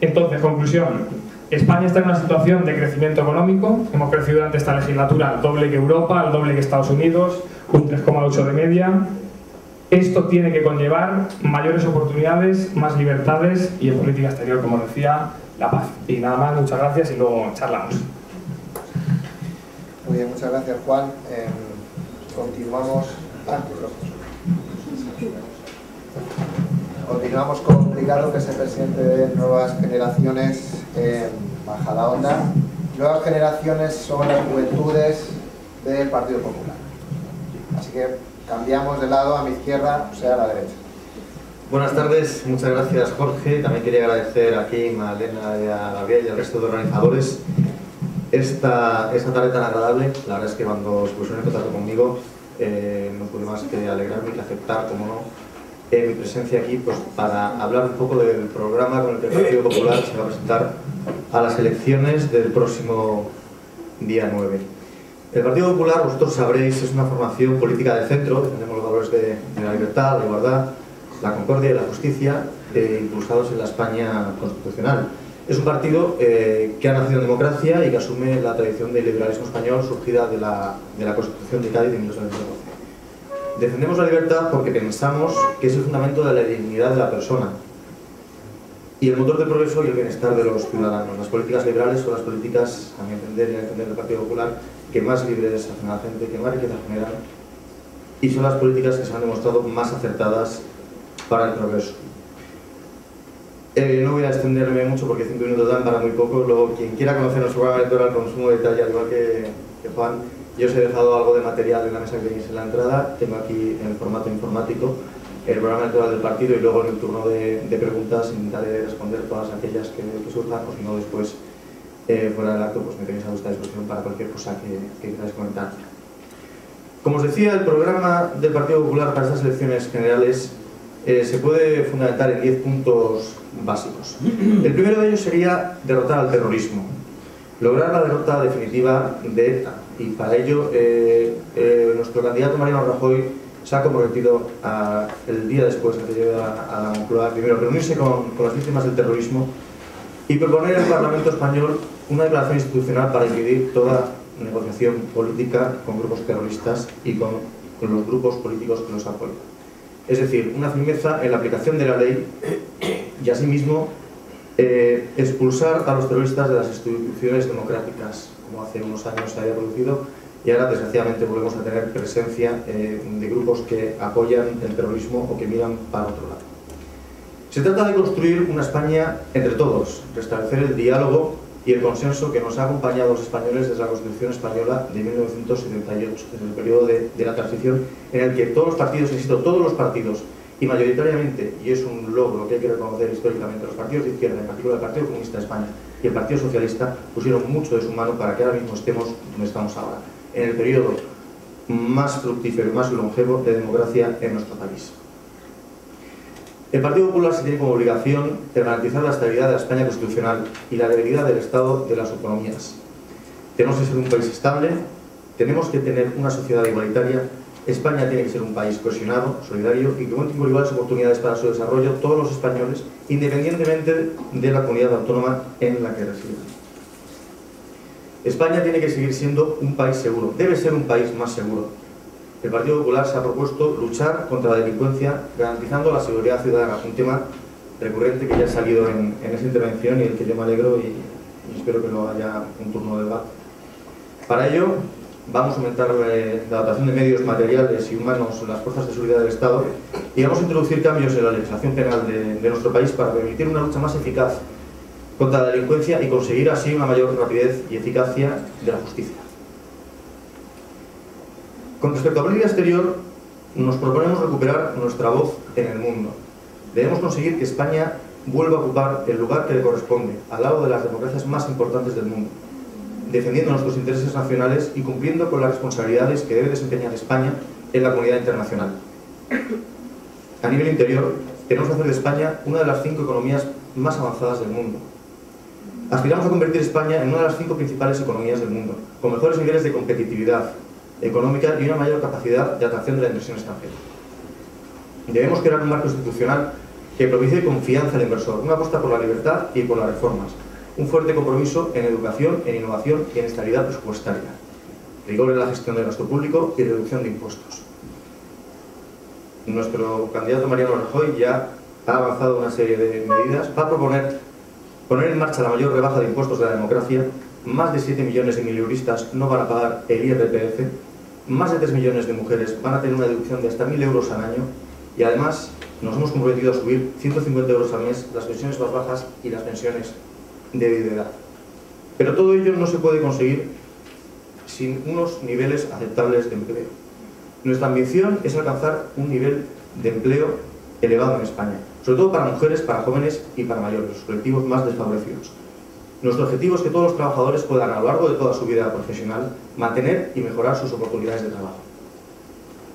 Entonces, conclusión: España está en una situación de crecimiento económico. Hemos crecido durante esta legislatura al doble que Europa, al doble que Estados Unidos, un 3,8 de media. Esto tiene que conllevar mayores oportunidades, más libertades y, en política exterior, como decía, la paz. Y nada más, muchas gracias y luego charlamos. Muy bien, muchas gracias, Juan. Continuamos con Ricardo, que es el presidente de Nuevas Generaciones en Majadahonda. Nuevas Generaciones son las juventudes del Partido Popular. Así que cambiamos de lado, a mi izquierda, o sea, a la derecha. Buenas tardes, muchas gracias, Jorge. También quería agradecer a Kim, a Elena y a Gabriel y al resto de organizadores esta tarde tan agradable. La verdad es que cuando se pusieron en contacto conmigo no pude más que alegrarme y aceptar, como no, mi presencia aquí, pues, para hablar un poco del programa con el que el Partido Popular se va a presentar a las elecciones del próximo día 9. El Partido Popular, vosotros sabréis, es una formación política de centro. Defendemos los valores de la libertad, la igualdad, la concordia y la justicia, impulsados en la España constitucional. Es un partido que ha nacido en democracia y que asume la tradición del liberalismo español surgida de la Constitución de Cádiz de 1912. Defendemos la libertad porque pensamos que es el fundamento de la dignidad de la persona y el motor del progreso y el bienestar de los ciudadanos. Las políticas liberales son las políticas, a mi entender y a entender del Partido Popular, que más libres hacen a la gente, que más riqueza generan, y son las políticas que se han demostrado más acertadas para el progreso. No voy a extenderme mucho porque 5 minutos dan para muy poco. Luego, quien quiera conocer nuestro programa electoral con sumo detalle, al igual que Juan, yo os he dejado algo de material en la mesa que tenéis en la entrada. Tengo aquí en el formato informático el programa electoral del partido y luego en el turno de preguntas intentaré responder todas aquellas que surjan, o si no después, fuera del acto, pues me tenéis a vuestra disposición para cualquier cosa que queráis comentar. Como os decía, el programa del Partido Popular para estas elecciones generales se puede fundamentar en 10 puntos básicos. El primero de ellos sería derrotar al terrorismo, lograr la derrota definitiva de ETA, y para ello nuestro candidato Mariano Rajoy se ha comprometido el día después de que llegue a la Moncloa, primero reunirse con las víctimas del terrorismo y proponer al Parlamento español una declaración institucional para impedir toda negociación política con grupos terroristas y con los grupos políticos que los apoyan. Es decir, una firmeza en la aplicación de la ley y asimismo expulsar a los terroristas de las instituciones democráticas, como hace unos años se había producido, y ahora desgraciadamente volvemos a tener presencia de grupos que apoyan el terrorismo o que miran para otro lado. Se trata de construir una España entre todos, restablecer el diálogo y el consenso que nos ha acompañado a los españoles desde la Constitución Española de 1978, desde el periodo de la transición, en el que todos los partidos, insisto, todos los partidos, y mayoritariamente, y es un logro que hay que reconocer históricamente, los partidos de izquierda, en particular el Partido Comunista de España y el Partido Socialista, pusieron mucho de su mano para que ahora mismo estemos donde estamos ahora, en el periodo más fructífero y más longevo de democracia en nuestro país. El Partido Popular se tiene como obligación de garantizar la estabilidad de la España constitucional y la debilidad del Estado de las autonomías. Tenemos que ser un país estable, tenemos que tener una sociedad igualitaria. España tiene que ser un país cohesionado, solidario y que cuente con iguales oportunidades para su desarrollo todos los españoles, independientemente de la comunidad autónoma en la que residen. España tiene que seguir siendo un país seguro, debe ser un país más seguro. El Partido Popular se ha propuesto luchar contra la delincuencia garantizando la seguridad ciudadana, un tema recurrente que ya ha salido en esa intervención y del que yo me alegro y espero que no haya un turno de debate. Para ello, vamos a aumentar la dotación de medios materiales y humanos en las fuerzas de seguridad del Estado y vamos a introducir cambios en la legislación penal de nuestro país para permitir una lucha más eficaz contra la delincuencia y conseguir así una mayor rapidez y eficacia de la justicia. Con respecto a política exterior, nos proponemos recuperar nuestra voz en el mundo. Debemos conseguir que España vuelva a ocupar el lugar que le corresponde, al lado de las democracias más importantes del mundo, defendiendo nuestros intereses nacionales y cumpliendo con las responsabilidades que debe desempeñar España en la comunidad internacional. A nivel interior, tenemos que hacer de España una de las 5 economías más avanzadas del mundo. Aspiramos a convertir España en una de las 5 principales economías del mundo, con mejores niveles de competitividad económica y una mayor capacidad de atracción de la inversión extranjera. Debemos crear un marco institucional que propicie confianza al inversor, una apuesta por la libertad y por las reformas, un fuerte compromiso en educación, en innovación y en estabilidad presupuestaria, rigor en la gestión del gasto público y reducción de impuestos. Nuestro candidato Mariano Rajoy ya ha avanzado una serie de medidas. Va a proponer poner en marcha la mayor rebaja de impuestos de la democracia. Más de 7 millones de mileuristas no van a pagar el IRPF, más de 3 millones de mujeres van a tener una deducción de hasta 1.000 euros al año y además nos hemos comprometido a subir 150 euros al mes las pensiones más bajas y las pensiones de viudedad. Pero todo ello no se puede conseguir sin unos niveles aceptables de empleo. Nuestra ambición es alcanzar un nivel de empleo elevado en España, sobre todo para mujeres, para jóvenes y para mayores, los colectivos más desfavorecidos. Nuestro objetivo es que todos los trabajadores puedan, a lo largo de toda su vida profesional, mantener y mejorar sus oportunidades de trabajo.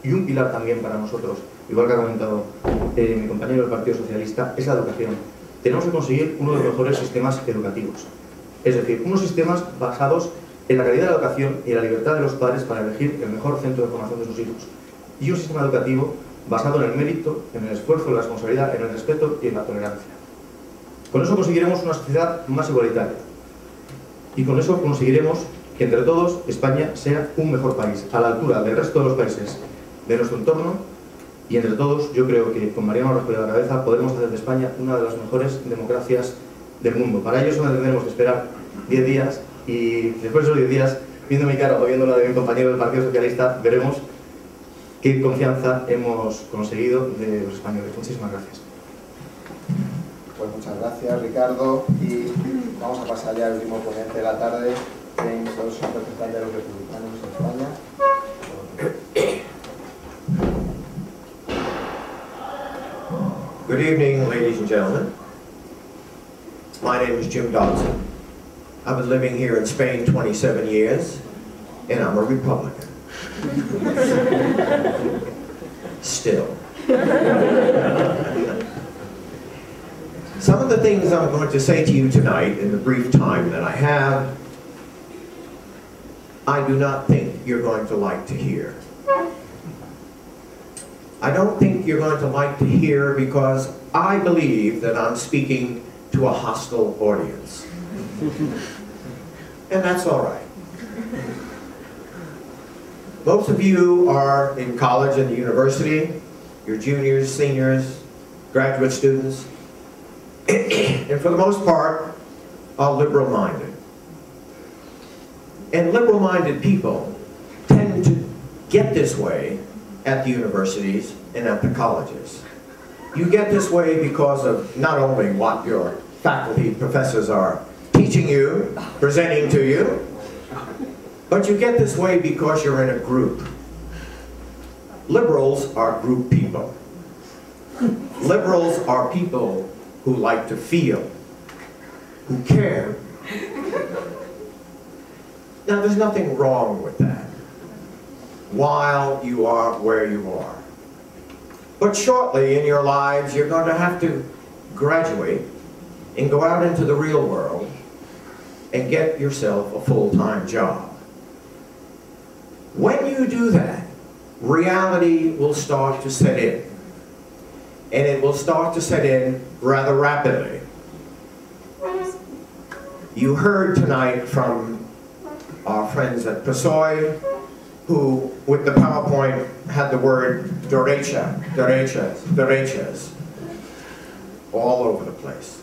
Y un pilar también para nosotros, igual que ha comentado mi compañero del Partido Socialista, es la educación. Tenemos que conseguir uno de los mejores sistemas educativos. Es decir, unos sistemas basados en la calidad de la educación y en la libertad de los padres para elegir el mejor centro de formación de sus hijos. Y un sistema educativo basado en el mérito, en el esfuerzo, en la responsabilidad, en el respeto y en la tolerancia. Con eso conseguiremos una sociedad más igualitaria. Y con eso conseguiremos que entre todos España sea un mejor país, a la altura del resto de los países de nuestro entorno, y entre todos yo creo que con Mariano Rajoy a la cabeza podremos hacer de España una de las mejores democracias del mundo. Para ello solo tendremos que esperar 10 días, y después de esos 10 días, viendo mi cara o viendo la de mi compañero del Partido Socialista, veremos qué confianza hemos conseguido de los españoles. Muchísimas gracias. Pues muchas gracias, Ricardo, y vamos a pasar ya al último ponente de la tarde, James Dawson, representante de los republicanos en España. Good evening, ladies and gentlemen. My name is Jim Dodson. I've been living here in Spain 27 years, and I'm a Republican. Still. Some of the things I'm going to say to you tonight in the brief time that I have, I do not think you're going to like to hear. I don't think you're going to like to hear because I believe that I'm speaking to a hostile audience. And that's all right. Most of you are in college and university. You're juniors, seniors, graduate students. And for the most part, are liberal-minded. And liberal-minded people tend to get this way at the universities and at the colleges. You get this way because of not only what your faculty, professors are teaching you, presenting to you, but you get this way because you're in a group. Liberals are group people. Liberals are people who like to feel, who care. Now, there's nothing wrong with that while you are where you are. But shortly in your lives, you're going to have to graduate and go out into the real world and get yourself a full-time job. When you do that, reality will start to set in. And it will start to set in rather rapidly. You heard tonight from our friends at PSOE, who, with the PowerPoint, had the word derecha, derechas, derechas, all over the place.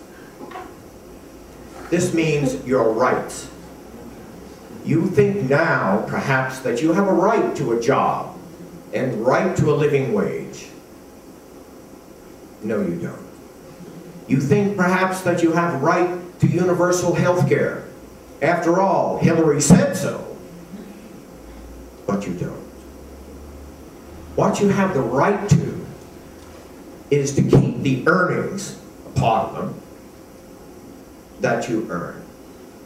This means your rights. You think now, perhaps, that you have a right to a job and right to a living wage. No, you don't. You think, perhaps, that you have right to universal health care. After all, Hillary said so. But you don't. What you have the right to is to keep the earnings, a part of them, that you earn.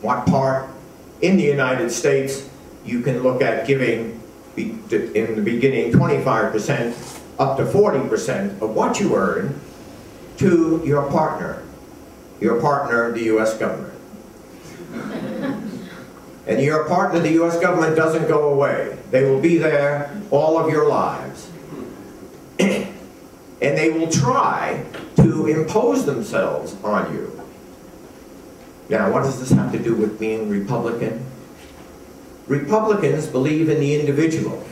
What part? In the United States, you can look at giving, in the beginning, 25% up to 40% of what you earn to your partner, the U.S. government. And your partner, the U.S. government, doesn't go away. They will be there all of your lives. And they will try to impose themselves on you. Now, what does this have to do with being Republican? Republicans believe in the individual.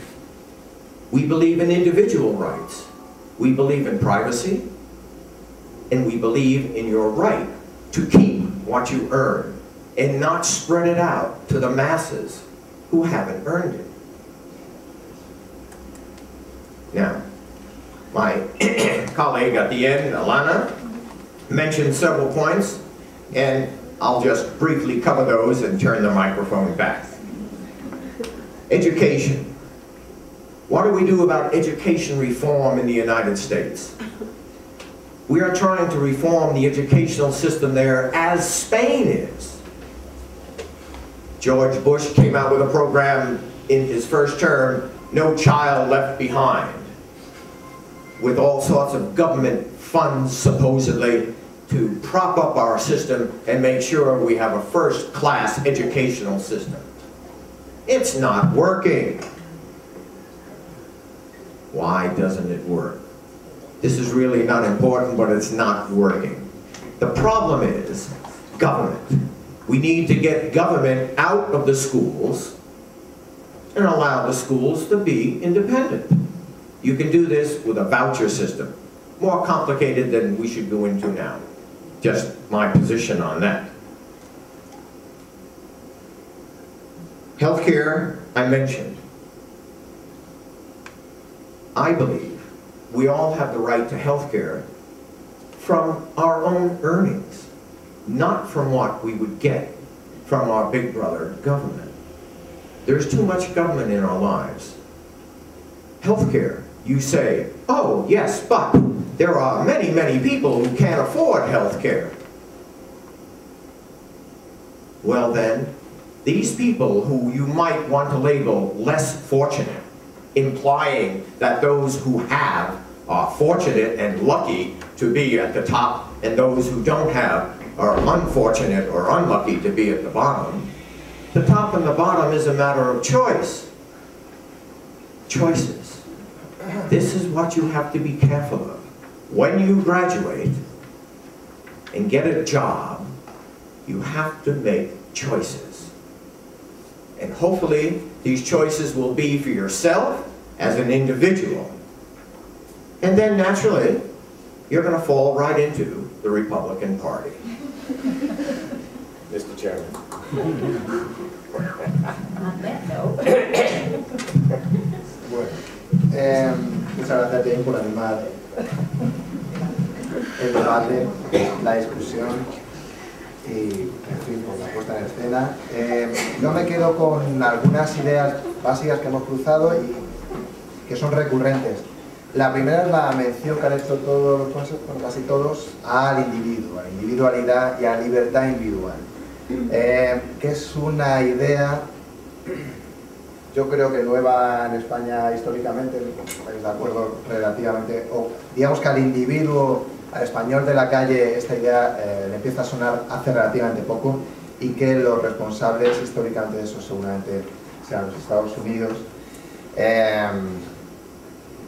We believe in individual rights. We believe in privacy. And we believe in your right to keep what you earn and not spread it out to the masses who haven't earned it. Now, my colleague at the end, Alana, mentioned several points, and I'll just briefly cover those and turn the microphone back. Education. What do we do about education reform in the United States? We are trying to reform the educational system there as Spain is. George Bush came out with a program in his first term, No Child Left Behind, with all sorts of government funds, supposedly, to prop up our system and make sure we have a first-class educational system. It's not working. Why doesn't it work? This is really not important, but it's not working. The problem is government. We need to get government out of the schools and allow the schools to be independent. You can do this with a voucher system. More complicated than we should go into now. Just my position on that. Healthcare, I mentioned. I believe we all have the right to healthcare from our own earnings, not from what we would get from our big brother government. There's too much government in our lives. Healthcare, you say, oh yes, but there are many, many people who can't afford healthcare. Well then, these people who you might want to label less fortunate, implying that those who have are fortunate and lucky to be at the top, and those who don't have are unfortunate or unlucky to be at the bottom. The top and the bottom is a matter of choice. Choices. This is what you have to be careful of. When you graduate and get a job, you have to make choices. And hopefully, these choices will be for yourself as an individual. And then naturally, you're going to fall right into the Republican Party. Mr. Chairman. Bueno, muchas gracias, James, por animar el debate, la discusión y, en fin, por la puesta en escena. Yo me quedo con algunas ideas básicas que hemos cruzado y que son recurrentes. La primera es la mención que han hecho todos los profesores, bueno, casi todos, al individuo, a la individualidad y a la libertad individual. Que es una idea, yo creo que nueva en España históricamente, estáis de acuerdo relativamente, o digamos que al individuo, al español de la calle, esta idea le empieza a sonar hace relativamente poco, y que los responsables históricamente de eso seguramente sean los Estados Unidos.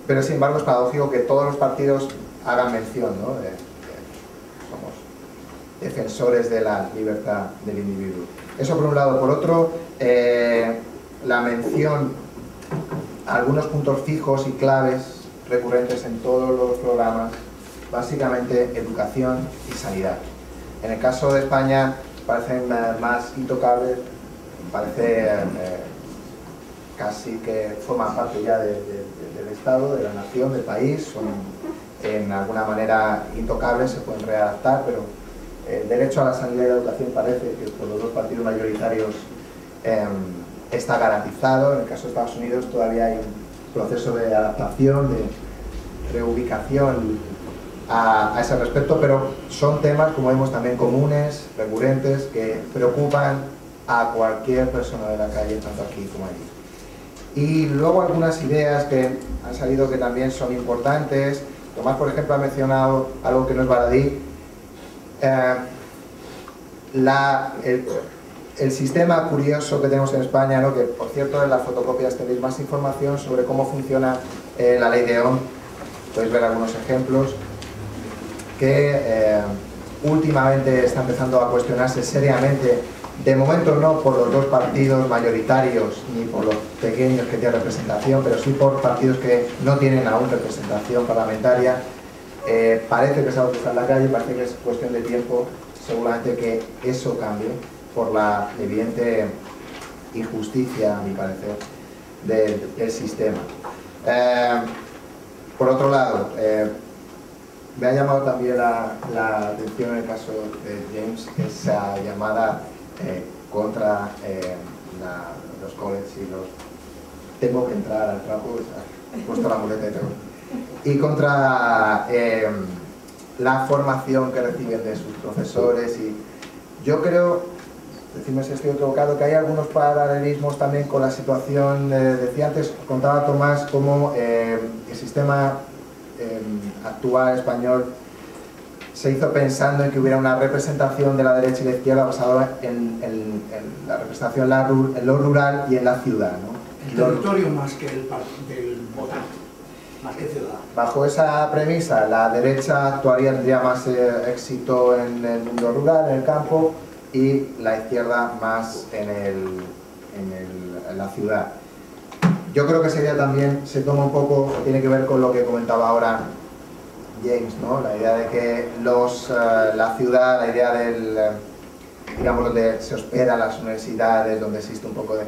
Pero sin embargo es paradójico que todos los partidos hagan mención, ¿no? Somos defensores de la libertad del individuo. Eso por un lado. Por otro, la mención a algunos puntos fijos y claves recurrentes en todos los programas, básicamente educación y sanidad. En el caso de España parecen más intocables, parece casi que forman parte ya del Estado, de la nación, del país, son en alguna manera intocables, se pueden readaptar, pero el derecho a la sanidad y la educación parece que por los dos partidos mayoritarios está garantizado. En el caso de Estados Unidos todavía hay un proceso de adaptación, de reubicación a ese respecto, pero son temas, como vemos, también comunes, recurrentes, que preocupan a cualquier persona de la calle, tanto aquí como allí. Y luego algunas ideas que han salido que también son importantes. Tomás, por ejemplo, ha mencionado algo que no es baladí. El sistema curioso que tenemos en España, ¿no? Que por cierto en las fotocopias tenéis más información sobre cómo funciona la ley de ON. Podéis ver algunos ejemplos que últimamente está empezando a cuestionarse seriamente. De momento no por los dos partidos mayoritarios ni por los pequeños que tienen representación, pero sí por partidos que no tienen aún representación parlamentaria. Parece que es algo que está en la calle, parece que es cuestión de tiempo, seguramente que eso cambie por la evidente injusticia, a mi parecer, del sistema. Por otro lado, me ha llamado también la atención en el caso de James esa llamada contra los colleges y los tengo que entrar al trabajo, he puesto la muleta y todo, y contra la formación que reciben de sus profesores. Y yo creo, decime si estoy equivocado, que hay algunos paralelismos también con la situación, decía antes, contaba Tomás, cómo el sistema actual español se hizo pensando en que hubiera una representación de la derecha y la izquierda basada en la representación en lo rural y en la ciudad, ¿no? El territorio más que del votante. más que ciudad. Bajo esa premisa, la derecha tendría más éxito en el mundo rural, en el campo, y la izquierda más en la ciudad. Yo creo que esa idea también se toma un poco, tiene que ver con lo que comentaba ahora James, ¿no? La idea de que la ciudad, la idea del, digamos, donde se hospedan las universidades, donde existe un poco de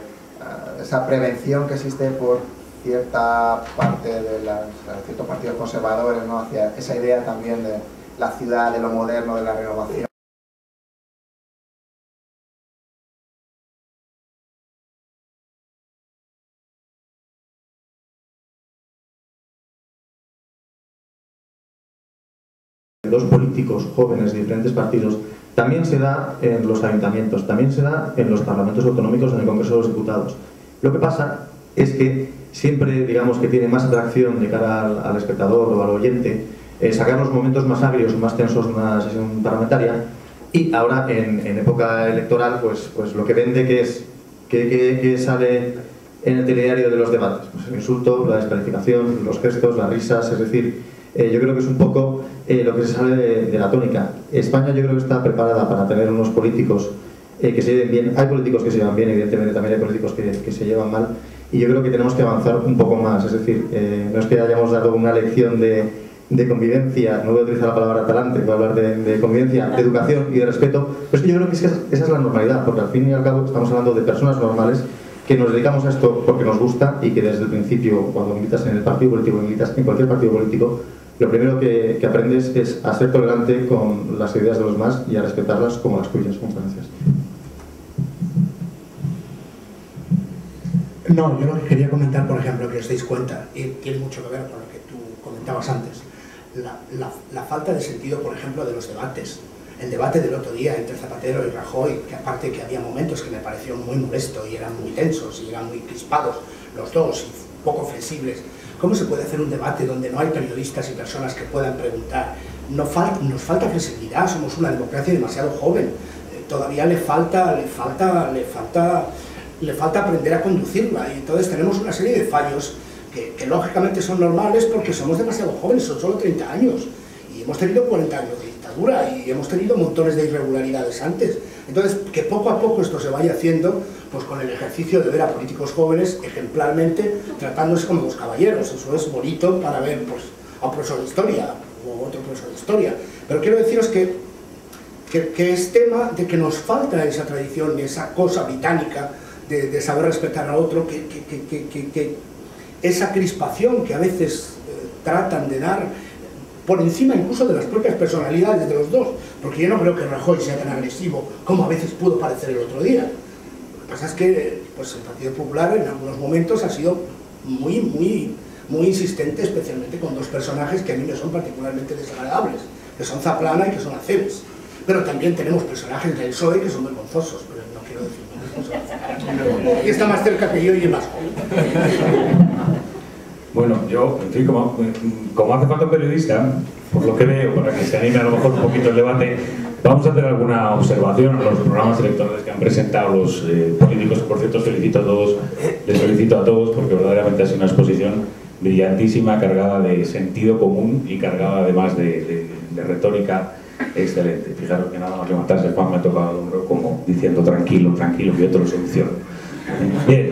esa prevención que existe por cierta parte de ciertos partidos conservadores, ¿no? Hacia esa idea también de la ciudad, de lo moderno, de la renovación. Dos políticos jóvenes de diferentes partidos, también se da en los ayuntamientos, también se da en los parlamentos autonómicos, en el Congreso de los Diputados. Lo que pasa es que siempre, digamos, que tiene más atracción de cara al espectador o al oyente sacar los momentos más agrios o más tensos de una sesión parlamentaria, y ahora en época electoral pues lo que vende que sale en el telediario de los debates, pues el insulto, la descalificación, los gestos, las risas, es decir, yo creo que es un poco lo que se sale de la tónica. España yo creo que está preparada para tener unos políticos que se lleven bien. Hay políticos que se llevan bien, evidentemente también hay políticos que se llevan mal, y yo creo que tenemos que avanzar un poco más. Es decir, no es que hayamos dado una lección de convivencia, no voy a utilizar la palabra talante, voy a hablar de convivencia, de educación y de respeto, pero es que yo creo que esa es la normalidad, porque al fin y al cabo estamos hablando de personas normales que nos dedicamos a esto porque nos gusta, y que desde el principio, cuando militas en el partido político, militas en cualquier partido político, lo primero que aprendes es a ser tolerante con las ideas de los demás y a respetarlas como las tuyas. Muchas gracias. No, yo lo que quería comentar, por ejemplo, que os deis cuenta, y tiene mucho que ver con lo que tú comentabas antes, la falta de sentido, por ejemplo, de los debates. El debate del otro día entre Zapatero y Rajoy, que aparte que había momentos que me pareció muy molesto y eran muy tensos y eran muy crispados los dos y poco flexibles. ¿Cómo se puede hacer un debate donde no hay periodistas y personas que puedan preguntar? Nos falta flexibilidad, somos una democracia demasiado joven, todavía le falta aprender a conducirla, y entonces tenemos una serie de fallos que lógicamente son normales porque somos demasiado jóvenes, son solo 30 años, y hemos tenido 40 años de dictadura y hemos tenido montones de irregularidades antes. Entonces, que poco a poco esto se vaya haciendo, pues con el ejercicio de ver a políticos jóvenes ejemplarmente tratándose como los caballeros. Eso es bonito para ver, pues, a un profesor de historia o otro profesor de historia. Pero quiero deciros que es tema de que nos falta esa tradición y esa cosa británica de saber respetar al otro, que esa crispación que a veces tratan de dar por encima incluso de las propias personalidades de los dos, porque yo no creo que Rajoy sea tan agresivo como a veces pudo parecer el otro día. Lo que pasa es que pues, el Partido Popular en algunos momentos ha sido muy insistente, especialmente con dos personajes que a mí me son particularmente desagradables, que son Zaplana y que son Aceves. Pero también tenemos personajes del PSOE que son vergonzosos, pero no quiero decir más. Y está más cerca que yo y es más joven. Bueno, yo, en fin, como hace falta un periodista, por lo que veo, para que se anime a lo mejor un poquito el debate, vamos a hacer alguna observación a los programas electorales que han presentado los políticos. Por cierto, les felicito a todos porque verdaderamente ha sido una exposición brillantísima, cargada de sentido común y cargada además de retórica excelente. Fijaros que nada más levantarse Juan me ha tocado el hombro como diciendo tranquilo, tranquilo, que yo te lo soluciono. Bien,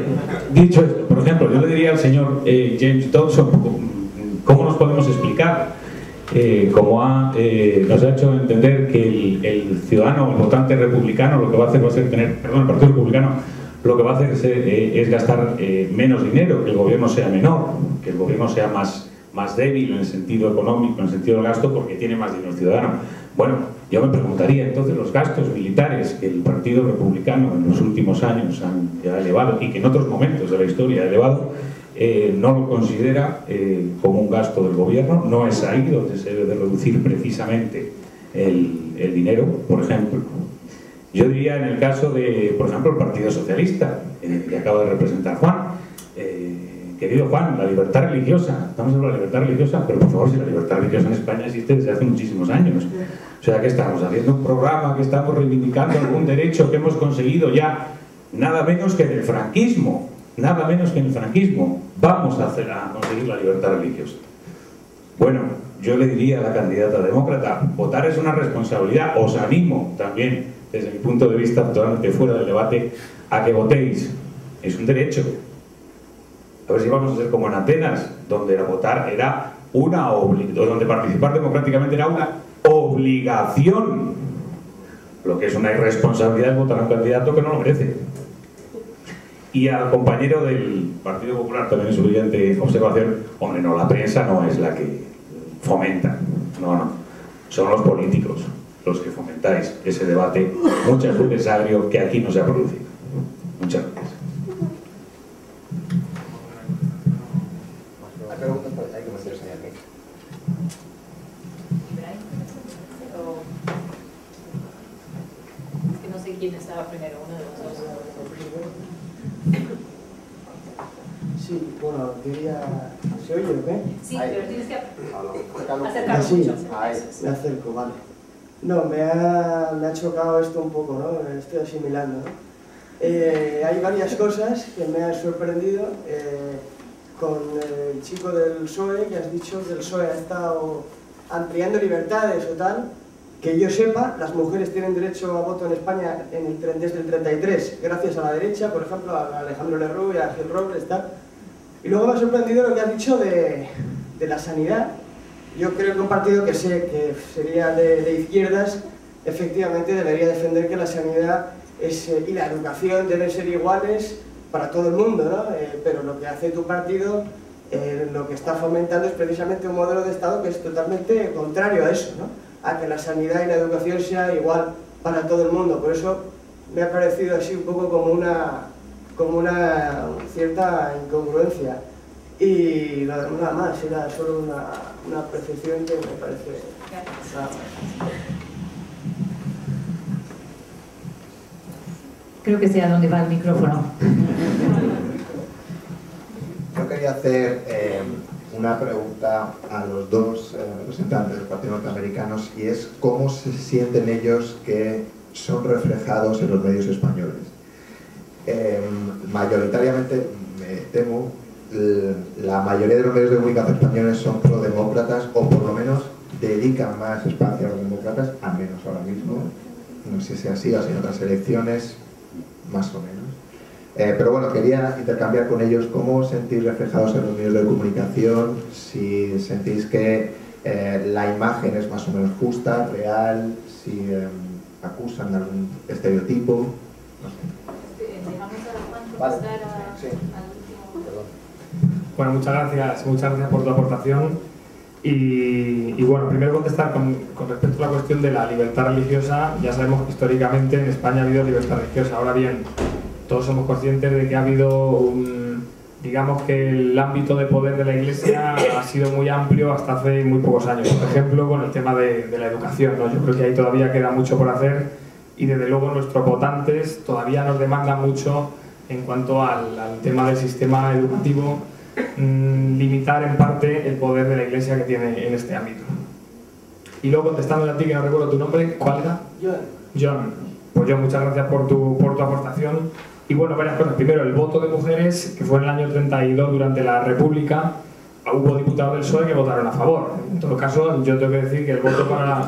dicho esto, por ejemplo, yo le diría al señor James Dobson, ¿cómo nos podemos explicar? Nos ha hecho entender que el ciudadano, el votante republicano, lo que va a hacer el Partido Republicano, lo que va a hacer es gastar menos dinero, que el gobierno sea menor, que el gobierno sea más débil en el sentido económico, en el sentido del gasto, porque tiene más dinero el ciudadano. Bueno, yo me preguntaría entonces los gastos militares que el Partido Republicano en los últimos años ha elevado y que en otros momentos de la historia ha elevado, no lo considera como un gasto del gobierno. No es ahí donde se debe de reducir precisamente el dinero, por ejemplo. Yo diría en el caso de, por ejemplo, el Partido Socialista, que acaba de representar Juan. Querido Juan, la libertad religiosa, estamos hablando de la libertad religiosa, pero por favor, si la libertad religiosa en España existe desde hace muchísimos años. O sea, que estamos haciendo un programa, que estamos reivindicando algún derecho que hemos conseguido ya, nada menos que en el franquismo, nada menos que en el franquismo, vamos a conseguir la libertad religiosa. Bueno, yo le diría a la candidata demócrata, votar es una responsabilidad. Os animo también, desde mi punto de vista totalmente fuera del debate, a que votéis. Es un derecho. A ver si vamos a ser como en Atenas, donde votar era una obligación, donde participar democráticamente era una obligación. Lo que es una irresponsabilidad es votar a un candidato que no lo merece. Y al compañero del Partido Popular también en su brillante observación, hombre, no, la prensa no es la que fomenta, no, son los políticos los que fomentáis ese debate muchas veces agrio que aquí no se ha producido. Muchas gracias. Hay preguntas, pero hay que meterse ahí aquí. Es que no sé quién estaba primero, uno de los dos. Sí, bueno, quería... ¿Se oye o qué? Sí, pero tienes que acercarlo Así, mucho. me acerco, vale. No, me ha chocado esto un poco, ¿no? Me estoy asimilando, ¿no? Hay varias cosas que me han sorprendido con el chico del PSOE, que has dicho que el PSOE ha estado ampliando libertades o tal. Que yo sepa, las mujeres tienen derecho a voto en España desde el 33, gracias a la derecha, por ejemplo, a Alejandro Lerroux y a Gil Robles, tal. Y luego me ha sorprendido lo que has dicho de la sanidad. Yo creo que un partido que sé que sería de izquierdas, efectivamente debería defender que la sanidad y la educación deben ser iguales para todo el mundo, ¿no? Pero lo que hace tu partido, lo que está fomentando es precisamente un modelo de Estado que es totalmente contrario a eso, ¿no? A que la sanidad y la educación sea igual para todo el mundo. Por eso me ha parecido así un poco como una cierta incongruencia. Y nada más, era solo una percepción que me parece nada más. Creo que sé a dónde va el micrófono. Yo quería hacer una pregunta a los dos representantes del Partido Norteamericanos, y es cómo se sienten ellos que son reflejados en los medios españoles. Mayoritariamente, me temo, la mayoría de los medios de comunicación españoles son prodemócratas, o por lo menos dedican más espacio a los demócratas, al menos ahora mismo. No sé si es así o si en otras elecciones, más o menos. Pero bueno, quería intercambiar con ellos cómo os sentís reflejados en los medios de comunicación, si sentís que la imagen es más o menos justa, real, si acusan de algún estereotipo, no sé. Dejamos a Juan contestar Sí. al último. Perdón. Bueno, muchas gracias por tu aportación. Y bueno, primero contestar con respecto a la cuestión de la libertad religiosa. Ya sabemos que históricamente en España ha habido libertad religiosa. Ahora bien, todos somos conscientes de que ha habido digamos que el ámbito de poder de la Iglesia ha sido muy amplio hasta hace muy pocos años. Por ejemplo, con el tema de la educación, ¿no? Yo creo que ahí todavía queda mucho por hacer, y desde luego nuestros votantes todavía nos demandan mucho en cuanto al tema del sistema educativo, limitar en parte el poder de la Iglesia que tiene en este ámbito. Y luego contestando a ti, que no recuerdo tu nombre, ¿cuál era? John. Pues John, muchas gracias por tu aportación. Y bueno, varias cosas. Primero, el voto de mujeres, que fue en el año 32 durante la República, hubo diputados del PSOE que votaron a favor. En todo caso, yo tengo que decir que el voto para...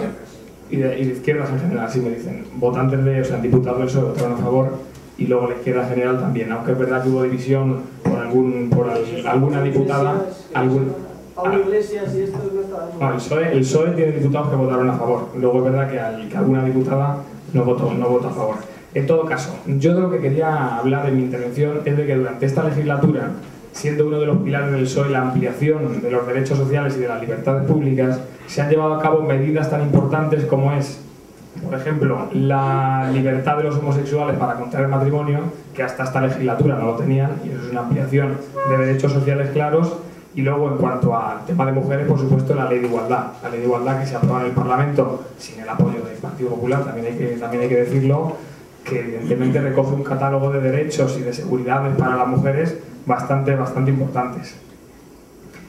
Y de izquierdas en general, así me dicen. Votantes diputados del PSOE votaron a favor, y luego la izquierda en general también. Aunque es verdad que hubo división por alguna diputada... Pablo Iglesias y esto no estaba... No, el PSOE tiene diputados que votaron a favor. Luego es verdad que alguna diputada no votó a favor. En todo caso, yo de lo que quería hablar en mi intervención es de que durante esta legislatura, siendo uno de los pilares del PSOE la ampliación de los derechos sociales y de las libertades públicas, se han llevado a cabo medidas tan importantes como es, por ejemplo, la libertad de los homosexuales para contraer matrimonio, que hasta esta legislatura no lo tenían, y eso es una ampliación de derechos sociales claros. Y luego, en cuanto al tema de mujeres, por supuesto, la ley de igualdad. La ley de igualdad que se aprueba en el Parlamento sin el apoyo del Partido Popular, también hay que decirlo, que evidentemente recoge un catálogo de derechos y de seguridades para las mujeres bastante importantes.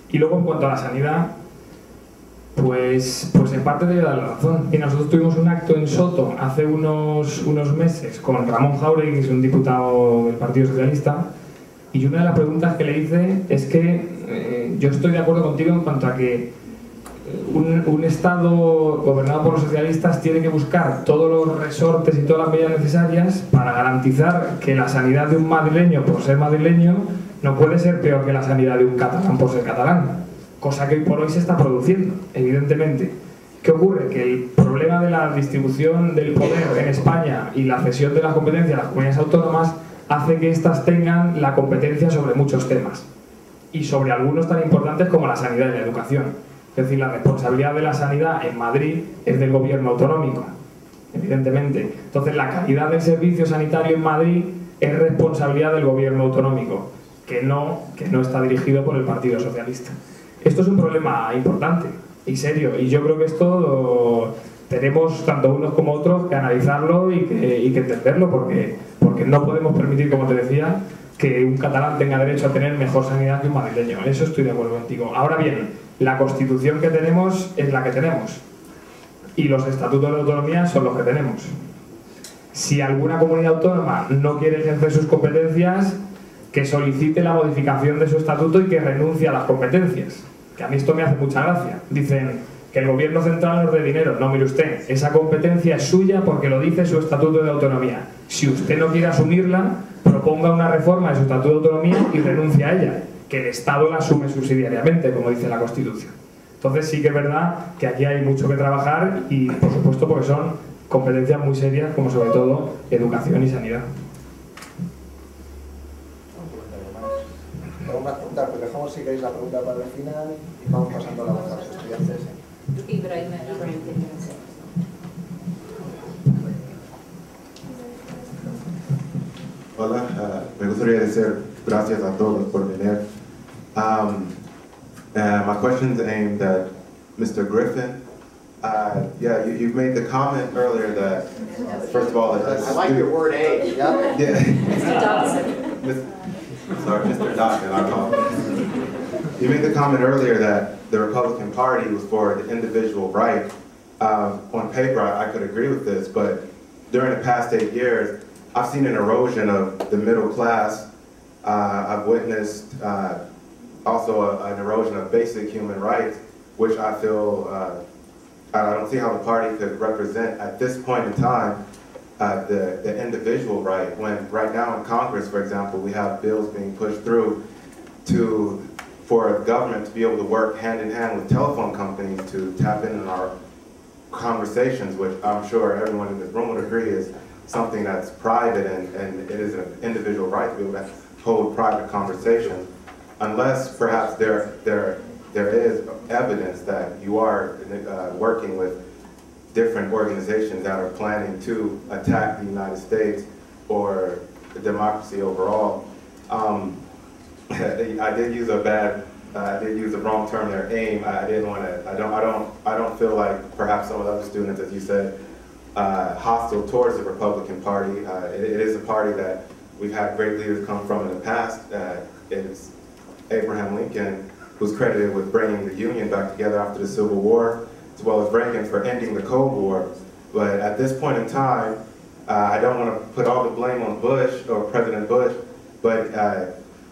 Y luego, en cuanto a la sanidad, pues en parte te voy a dar la razón. Y nosotros tuvimos un acto en Soto hace unos meses con Ramón Jáuregui, que es un diputado del Partido Socialista, y una de las preguntas que le hice es que yo estoy de acuerdo contigo en cuanto a que un Estado gobernado por los socialistas tiene que buscar todos los resortes y todas las medidas necesarias para garantizar que la sanidad de un madrileño por ser madrileño no puede ser peor que la sanidad de un catalán por ser catalán, cosa que hoy por hoy se está produciendo, evidentemente. ¿Qué ocurre? Que el problema de la distribución del poder en España y la cesión de las competencias a las comunidades autónomas hace que éstas tengan la competencia sobre muchos temas y sobre algunos tan importantes como la sanidad y la educación. Es decir, la responsabilidad de la sanidad en Madrid es del gobierno autonómico, evidentemente. Entonces, la calidad del servicio sanitario en Madrid es responsabilidad del gobierno autonómico, que no está dirigido por el Partido Socialista. Esto es un problema importante y serio, y yo creo que esto tenemos, tanto unos como otros, que analizarlo y que entenderlo, porque no podemos permitir, como te decía, que un catalán tenga derecho a tener mejor sanidad que un madrileño. En eso estoy de acuerdo contigo. Ahora bien, la Constitución que tenemos es la que tenemos y los estatutos de autonomía son los que tenemos. Si alguna comunidad autónoma no quiere ejercer sus competencias, que solicite la modificación de su estatuto y que renuncie a las competencias. Que a mí esto me hace mucha gracia. Dicen que el gobierno central nos dé dinero. No, mire usted, esa competencia es suya porque lo dice su estatuto de autonomía. Si usted no quiere asumirla, proponga una reforma de su estatuto de autonomía y renuncie a ella, que el Estado la asume subsidiariamente, como dice la Constitución. Entonces sí que es verdad que aquí hay mucho que trabajar y, por supuesto, porque son competencias muy serias, como sobre todo educación y sanidad. Vamos a preguntar, pues dejamos si queréis la pregunta para el final y vamos pasando la voz a los estudiantes. Hola, me gustaría decir gracias a todos por venir. My question's aimed at Mr. Griffin. Yeah, you've made the comment earlier that, first of all, I like your word "a." Yeah. Mr. Dodson. Sorry, Mr. Dodson, I apologize. You made the comment earlier that the Republican Party was for the individual right. On paper, I could agree with this, but during the past 8 years, I've seen an erosion of the middle class. I've witnessed also an erosion of basic human rights, which I feel, I don't see how the party could represent at this point in time the individual right, when right now in Congress, for example, we have bills being pushed through for government to be able to work hand in hand with telephone companies to tap into our conversations, which I'm sure everyone in this room would agree is something that's private and it is an individual right to be able to hold private conversations, unless perhaps there is evidence that you are working with different organizations that are planning to attack the United States or democracy overall. I did use the wrong term there, aim. I don't feel like perhaps some of the other students, as you said, hostile towards the Republican Party. It is a party that we've had great leaders come from in the past. It's Abraham Lincoln, who's credited with bringing the Union back together after the Civil War, as well as Reagan for ending the Cold War. But at this point in time, I don't want to put all the blame on Bush or President Bush, but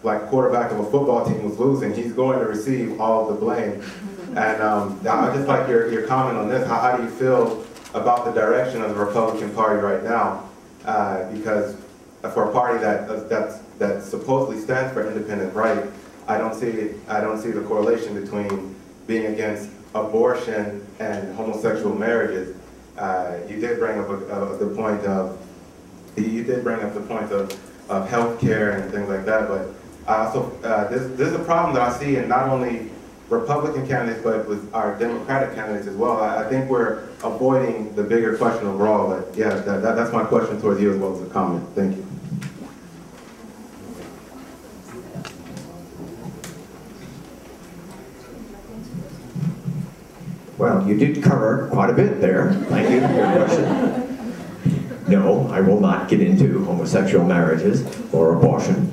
like quarterback of a football team was losing, he's going to receive all of the blame. And I'd just like your comment on this. How do you feel about the direction of the Republican Party right now? Because for a party that supposedly stands for independent right, I don't see the correlation between being against abortion and homosexual marriages. You did bring up the point of health care and things like that, but also this is a problem that I see in not only Republican candidates, but with our Democratic candidates as well. I think we're avoiding the bigger question overall, but yeah, that's my question towards you as well as a comment. Thank you. Well, you did cover quite a bit there. Thank you for your question. No, I will not get into homosexual marriages or abortion.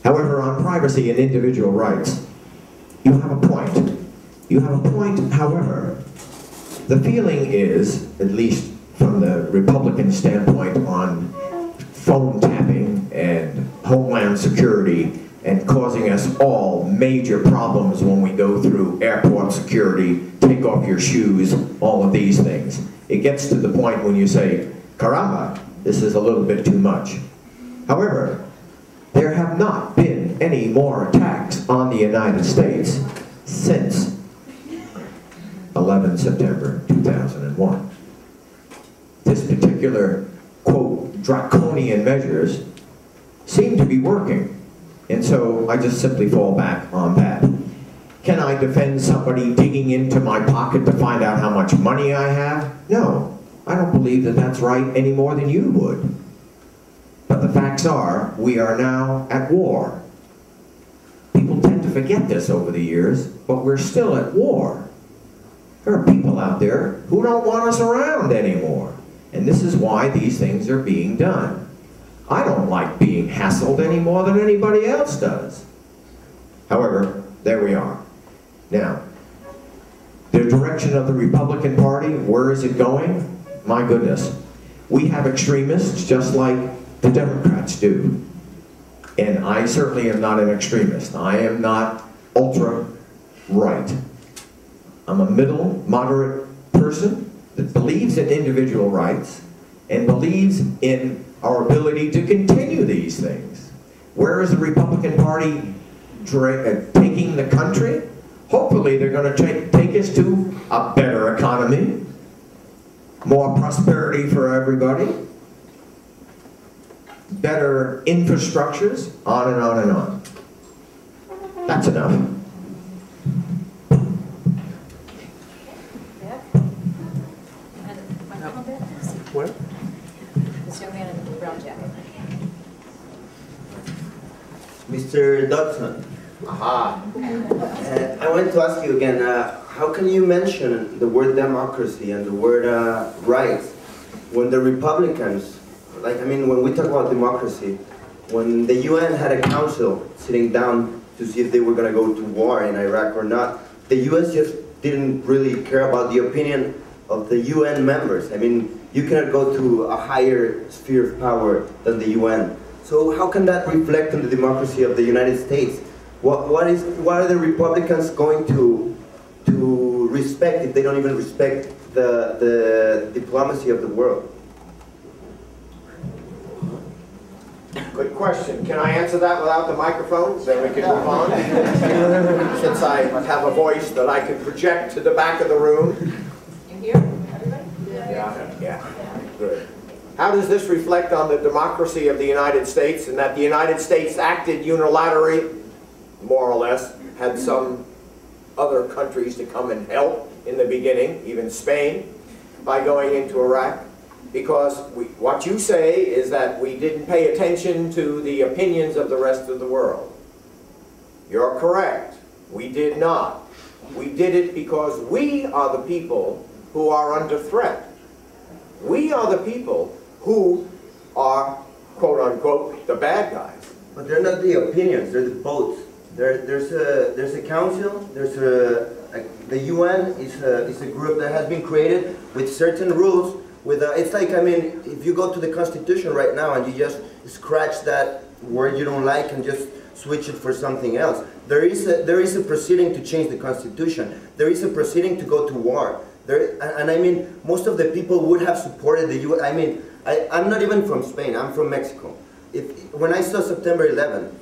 However, on privacy and individual rights, you have a point. You have a point, however. The feeling is, at least from the Republican standpoint on phone tapping and homeland security and causing us all major problems when we go through airport security, take off your shoes, all of these things. It gets to the point when you say, caramba, this is a little bit too much. However, there have not been any more attacks on the United States since 11 September 2001. This particular, quote, draconian measures seem to be working. And so I just simply fall back on that. Can I defend somebody digging into my pocket to find out how much money I have? No, I don't believe that that's right any more than you would. But the facts are, we are now at war. People tend to forget this over the years, but we're still at war. There are people out there who don't want us around anymore. And this is why these things are being done. I don't like being hassled any more than anybody else does. However, there we are. Now, the direction of the Republican Party, where is it going? My goodness. We have extremists just like the Democrats do. And I certainly am not an extremist. I am not ultra-right. I'm a middle, moderate person that believes in individual rights and believes in our ability to continue these things. Where is the Republican Party taking the country? Hopefully they're going to take us to a better economy, more prosperity for everybody, better infrastructures, on and on and on. That's enough. Where? This young man in the brown jacket. Mr. Dodson. Aha. I want to ask you again, how can you mention the word democracy and the word rights when the Republicans, like, I mean, when we talk about democracy, when the UN had a council sitting down to see if they were going to go to war in Iraq or not, the US just didn't really care about the opinion of the UN members. I mean, you cannot go to a higher sphere of power than the UN. So how can that reflect on the democracy of the United States? What are the Republicans going to respect if they don't even respect the diplomacy of the world? Good question. Can I answer that without the microphone? Then we can move on. Since I have a voice that I can project to the back of the room. You hear everybody? Yeah. Good. How does this reflect on the democracy of the United States, and that the United States acted unilaterally, more or less, had some other countries to come and help in the beginning, even Spain, by going into Iraq? Because what you say is that we didn't pay attention to the opinions of the rest of the world. You're correct. We did not. We did it because we are the people who are under threat. We are the people who are, quote unquote, the bad guys. But they're not the opinions, they're the votes. There's a council, the UN is a group that has been created with certain rules. It's like, I mean, if you go to the Constitution right now and you just scratch that word you don't like and just switch it for something else, there is a proceeding to change the Constitution. There is a proceeding to go to war. And I mean, most of the people would have supported the UN. I mean, I'm not even from Spain, I'm from Mexico. When I saw September 11,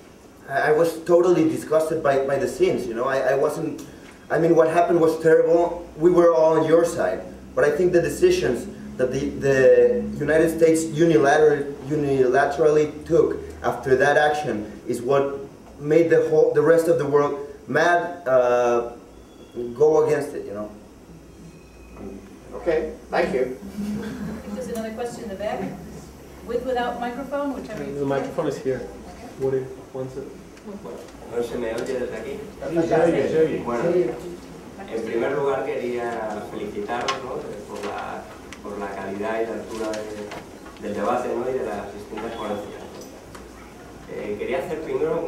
I was totally disgusted by the scenes, you know. I mean, what happened was terrible. We were all on your side. But I think the decisions that the United States unilaterally took after that action is what made the rest of the world mad, go against it, you know. Okay, thank you. I think there's another question in the back. With, without microphone, whichever you The microphone is here. What if once it... ¿No se me oye desde aquí? Sí, se oye. Bueno, en primer lugar quería felicitaros, ¿no?, por la calidad y la altura del debate, ¿no?, y de las distintas ponencias. Quería hacer primero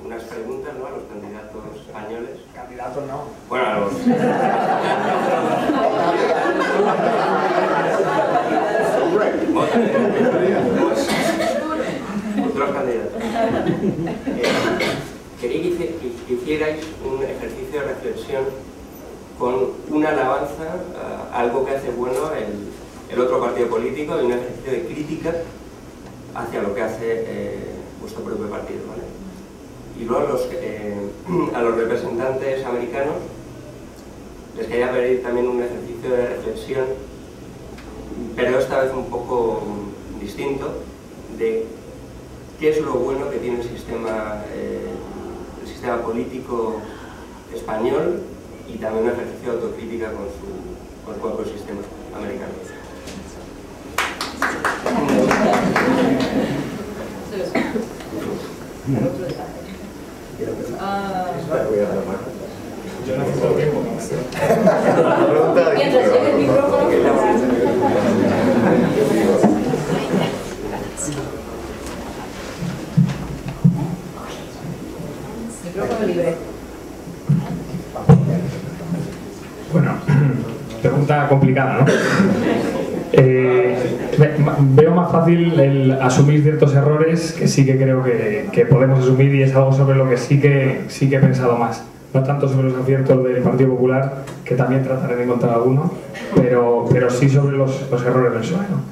unas preguntas, ¿no?, a los candidatos españoles. Candidatos no. Bueno, a los... Otros candidatos. hicierais un ejercicio de reflexión con una alabanza a algo que hace bueno el otro partido político y un ejercicio de crítica hacia lo que hace vuestro propio partido, ¿vale? Y luego a los representantes americanos les quería pedir también un ejercicio de reflexión, pero esta vez un poco distinto, de qué es lo bueno que tiene el sistema político español, y también un ejercicio de autocrítica con el propio sistema americano. Mientras llegue el micrófono, micrófono libre. Bueno, pregunta complicada, ¿no? Veo más fácil el asumir ciertos errores, que sí que creo que podemos asumir, y es algo sobre lo que sí que he pensado más. No tanto sobre los aciertos del Partido Popular, que también trataré de encontrar alguno, pero sí sobre los errores del PSOE, ¿no?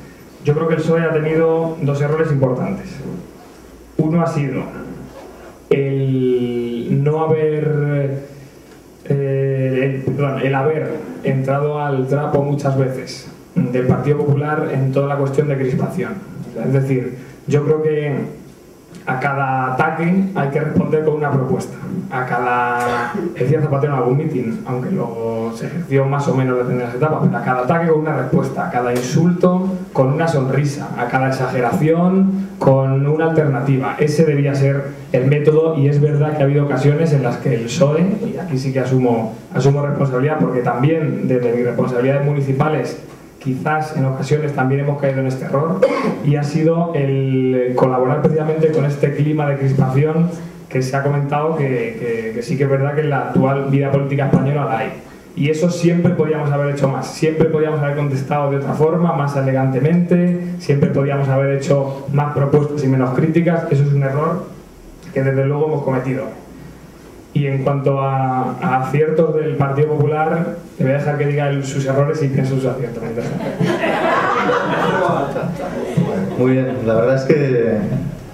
Yo creo que el PSOE ha tenido dos errores importantes. Uno ha sido el no haber... el haber entrado al trapo muchas veces del Partido Popular en toda la cuestión de crispación. Es decir, yo creo que a cada ataque hay que responder con una propuesta. A cada... decía Zapatero en algún mitin, aunque luego se ejerció más o menos depende de las etapas, pero a cada ataque con una respuesta, a cada insulto con una sonrisa, a cada exageración con una alternativa. Ese debía ser el método, y es verdad que ha habido ocasiones en las que el PSOE, y aquí sí que asumo responsabilidad, porque también desde mis responsabilidades municipales quizás en ocasiones también hemos caído en este error, y ha sido el colaborar precisamente con este clima de crispación que se ha comentado, que sí que es verdad que en la actual vida política española la hay. Y eso siempre podíamos haber hecho más, siempre podíamos haber contestado de otra forma, más elegantemente, siempre podíamos haber hecho más propuestas y menos críticas. Eso es un error que desde luego hemos cometido. Y en cuanto a aciertos del Partido Popular, te voy a dejar que diga sus errores y pienso sus aciertos. Muy bien, la verdad es que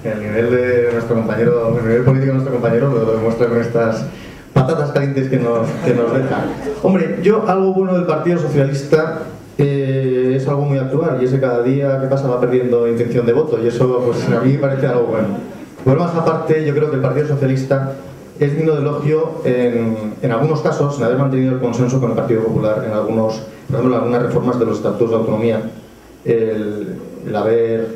el nivel de nuestro compañero, el nivel político de nuestro compañero lo demuestra con estas patatas calientes que nos deja. Hombre, algo bueno del Partido Socialista es algo muy actual, y es que cada día que pasa va perdiendo intención de voto, y eso pues a mí me parece algo bueno. Por más aparte, yo creo que el Partido Socialista es digno de elogio en algunos casos, en haber mantenido el consenso con el Partido Popular en por ejemplo, algunas reformas de los estatutos de autonomía, el haber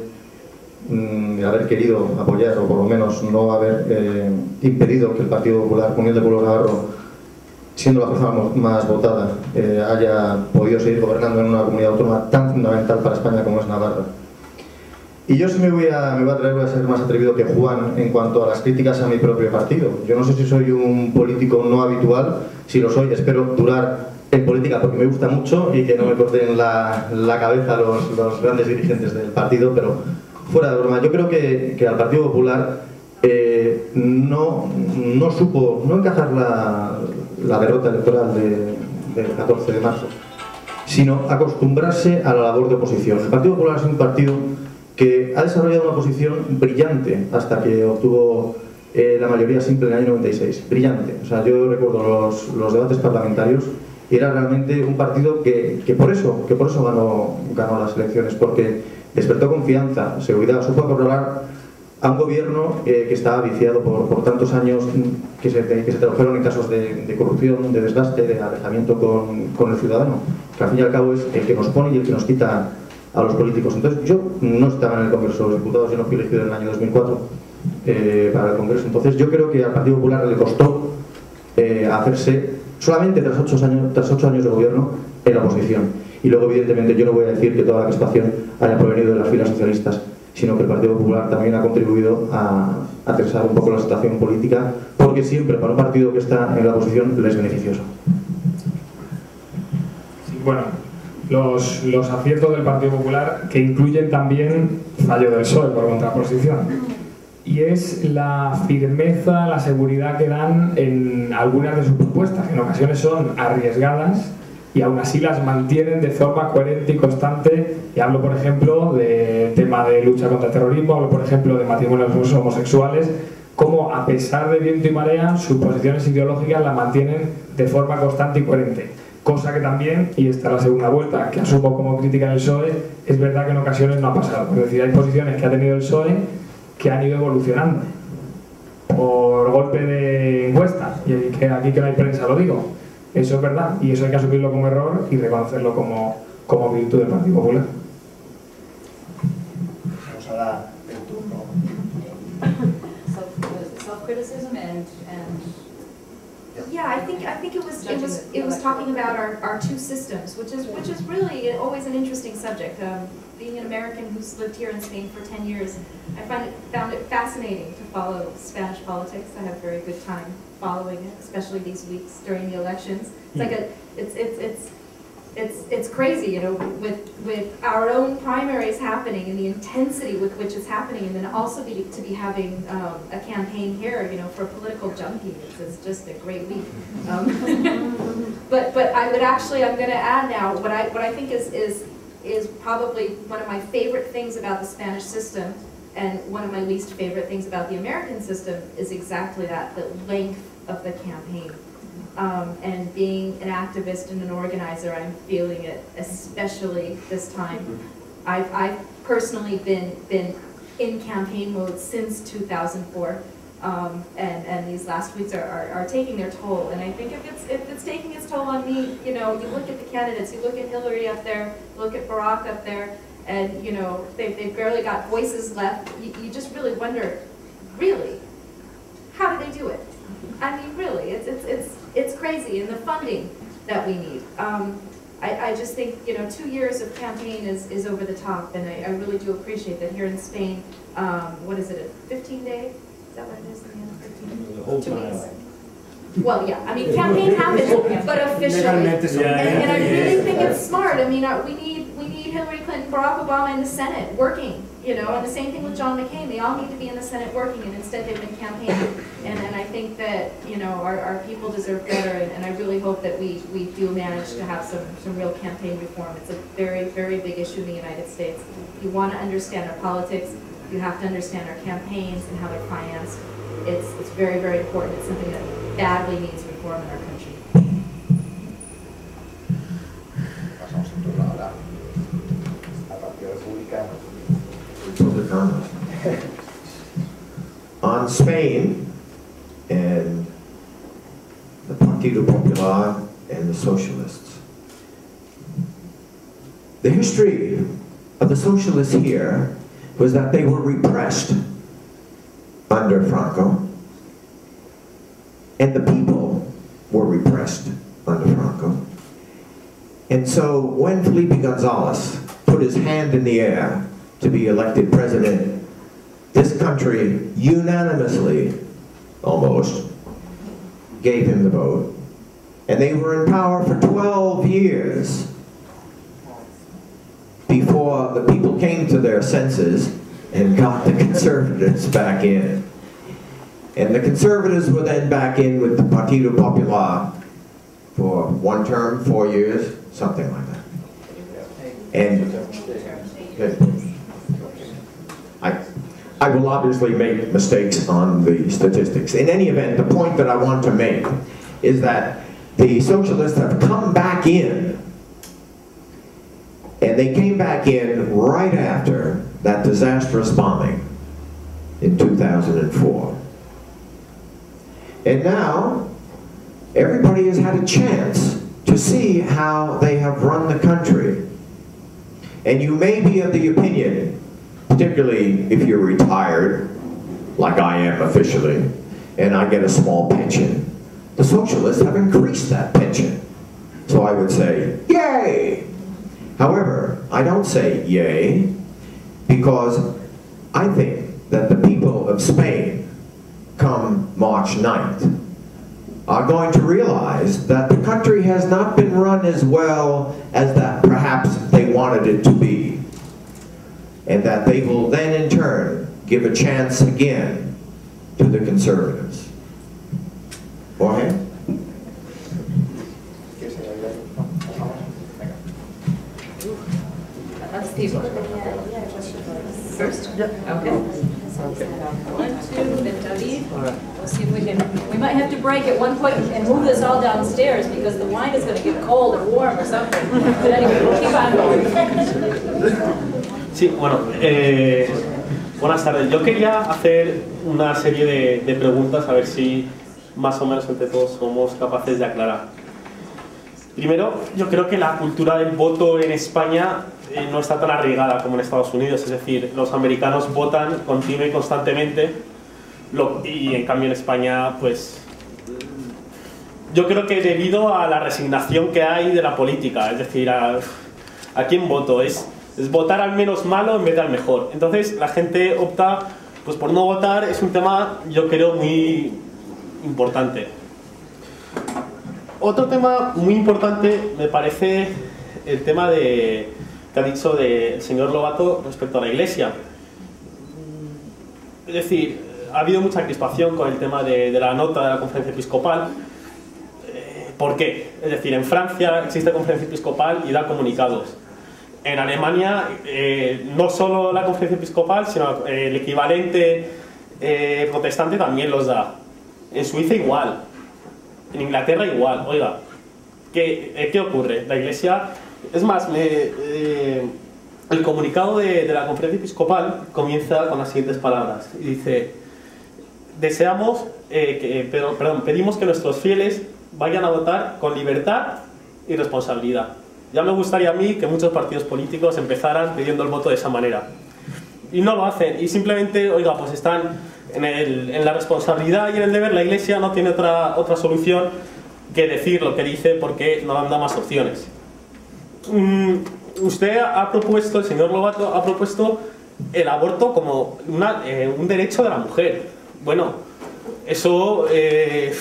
querido apoyar, o por lo menos no haber impedido que el Partido Popular, Unión del Pueblo Navarro, siendo la fuerza más votada, haya podido seguir gobernando en una comunidad autónoma tan fundamental para España como es Navarra. Y yo sí me voy a atrever, voy a ser más atrevido que Juan en cuanto a las críticas a mi propio partido. Yo no sé si soy un político no habitual, si lo soy, espero durar en política porque me gusta mucho y que no me corten la cabeza los grandes dirigentes del partido, pero fuera de broma, yo creo que al Partido Popular no supo encajar la derrota electoral del 14 de marzo, sino acostumbrarse a la labor de oposición. El Partido Popular es un partido que ha desarrollado una posición brillante hasta que obtuvo la mayoría simple en el año 96. Brillante. O sea, yo recuerdo los debates parlamentarios y era realmente un partido que por eso ganó las elecciones, porque despertó confianza, seguridad, supo controlar a un gobierno que estaba viciado por tantos años, que se tradujeron en casos de corrupción, de desgaste, de alejamiento con el ciudadano, que al fin y al cabo es el que nos pone y el que nos quita a los políticos. Entonces yo no estaba en el Congreso de los Diputados, yo no fui elegido en el año 2004 para el Congreso. Entonces yo creo que al Partido Popular le costó hacerse solamente tras 8 años de gobierno en la oposición. Y luego evidentemente yo no voy a decir que toda la crispación haya provenido de las filas socialistas, sino que el Partido Popular también ha contribuido a tensar un poco la situación política, porque siempre para un partido que está en la oposición le es beneficioso. Sí, bueno, los aciertos del Partido Popular, que incluyen también fallo del PSOE por contraposición. y es la firmeza, la seguridad que dan en algunas de sus propuestas, que en ocasiones son arriesgadas y aún así las mantienen de forma coherente y constante. Y hablo, por ejemplo, del tema de lucha contra el terrorismo, hablo, por ejemplo, de matrimonios homosexuales, como a pesar de viento y marea, sus posiciones ideológicas las mantienen de forma constante y coherente. Cosa que también, y esta es la segunda vuelta, que asumo como crítica en el PSOE, es verdad que en ocasiones no ha pasado. Es decir, hay posiciones que ha tenido el PSOE que han ido evolucionando por golpe de encuesta, y que aquí que no hay prensa lo digo. Eso es verdad, y eso hay que asumirlo como error y reconocerlo como virtud del Partido Popular. Vamos a dar el turno. Self-criticism and Yeah, I think it was talking about our two systems, which is really always an interesting subject. Being an American who's lived here in Spain for 10 years, I found it fascinating to follow Spanish politics. I have a very good time following it, especially these weeks during the elections. It's crazy, you know, with our own primaries happening and the intensity with which it's happening, and then also to be having a campaign here, you know, for political junkies. It's just a great week. But I'm going to add now what I think is probably one of my favorite things about the Spanish system, and one of my least favorite things about the American system is exactly that, the length of the campaign. And being an activist and an organizer, I'm feeling it, especially this time. I've personally been in campaign mode since 2004, and these last weeks are taking their toll. And I think if it's taking its toll on me, you know, you look at the candidates, you look at Hillary up there, look at Barack up there, and you know they've barely got voices left. You just really wonder, really, how do they do it? I mean, really, it's crazy, and the funding that we need. I just think, you know, 2 years of campaign is over the top, and I really do appreciate that here in Spain. What is it, a 15-day? Is that what it is? The whole 2 time. weeks. Well, yeah, I mean, campaign happens, but officially. And I really think it's smart. I mean, we need Hillary Clinton, Barack Obama in the Senate working, you know, and the same thing with John McCain. They all need to be in the Senate working, and instead they've been campaigning. And I think that, you know, our people deserve better, and I really hope that we do manage to have some real campaign reform. It's a very, very big issue in the United States. If you want to understand our politics, you have to understand our campaigns and how they're financed. It's very, very important. It's something that badly needs reform in our country. Pasamos el turno ahora al Partido Republicano. On Spain and the Partido Popular and the Socialists. The history of the Socialists here was that they were repressed under Franco, and the people were repressed under Franco. And so when Felipe Gonzalez put his hand in the air to be elected president, this country unanimously, almost, gave him the vote. And they were in power for 12 years before the people came to their senses and got the conservatives back in. And the conservatives were then back in with the Partido Popular for 1 term, 4 years, something like that. And I will obviously make mistakes on the statistics. In any event, the point that I want to make is that the socialists have come back in, and they came back in right after that disastrous bombing in 2004. And now, everybody has had a chance to see how they have run the country. And you may be of the opinion, particularly if you're retired, like I am officially, and I get a small pension, the socialists have increased that pension. So I would say, yay! However, I don't say yay, because I think that the people of Spain, come March 9th, are going to realize that the country has not been run as well as that perhaps they wanted it to be. And that they will then in turn give a chance again to the Conservatives. Jorge? That's people. First? Okay. 1, 2, then David. We'll see if we can. We might have to break at one point and move this all downstairs because the wine is going to get cold or warm or something. But anyway, we'll keep on going. Sí, bueno, buenas tardes. Yo quería hacer una serie de preguntas a ver si más o menos entre todos somos capaces de aclarar. Primero, yo creo que la cultura del voto en España no está tan arraigada como en Estados Unidos, es decir, los americanos votan continua y constantemente y en cambio en España, pues yo creo que debido a la resignación que hay de la política, es decir, ¿a quién voto? Es votar al menos malo en vez de al mejor. Entonces la gente opta pues por no votar. Es un tema, yo creo, muy importante. Otro tema muy importante me parece el tema que ha dicho el señor Lobato respecto a la Iglesia. Es decir, ha habido mucha crispación con el tema de la nota de la conferencia episcopal. ¿Por qué? Es decir, en Francia existe conferencia episcopal y da comunicados. En Alemania no solo la conferencia episcopal, sino el equivalente protestante también los da. En Suiza igual. En Inglaterra igual. Oiga, ¿qué ocurre? La Iglesia... Es más, el comunicado de la conferencia episcopal comienza con las siguientes palabras. Y dice: pedimos que nuestros fieles vayan a votar con libertad y responsabilidad. Ya me gustaría a mí que muchos partidos políticos empezaran pidiendo el voto de esa manera. Y no lo hacen. Y simplemente, oiga, pues están en la responsabilidad y en el deber. La Iglesia no tiene otra solución que decir lo que dice porque no dan más opciones. Usted ha propuesto, el señor Lobato ha propuesto el aborto como un derecho de la mujer. Bueno, eso es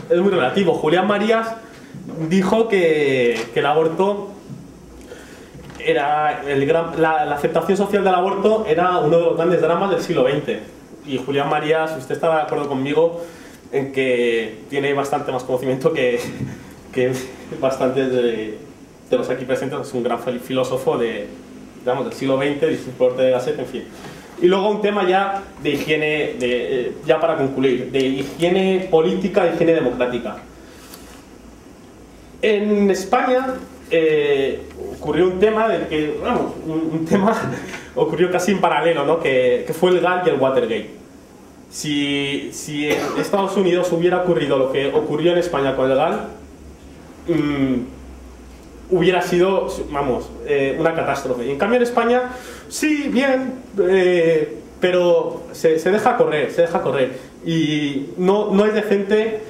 muy relativo. Julián Marías dijo que el aborto era la aceptación social del aborto era uno de los grandes dramas del siglo XX. Y Julián Marías, usted está de acuerdo conmigo en que tiene bastante más conocimiento que bastantes de los aquí presentes. Es un gran filósofo del siglo XX, discípulo de Gasset, en fin. Y luego un tema ya de higiene, ya para concluir, de higiene política e higiene democrática. En España ocurrió un tema del que, vamos, un tema ocurrió casi en paralelo, ¿no? Que fue el GAL y el Watergate. Si en Estados Unidos hubiera ocurrido lo que ocurrió en España con el GAL, hubiera sido, vamos, una catástrofe. Y en cambio en España, sí, bien, pero se deja correr, Y no es decente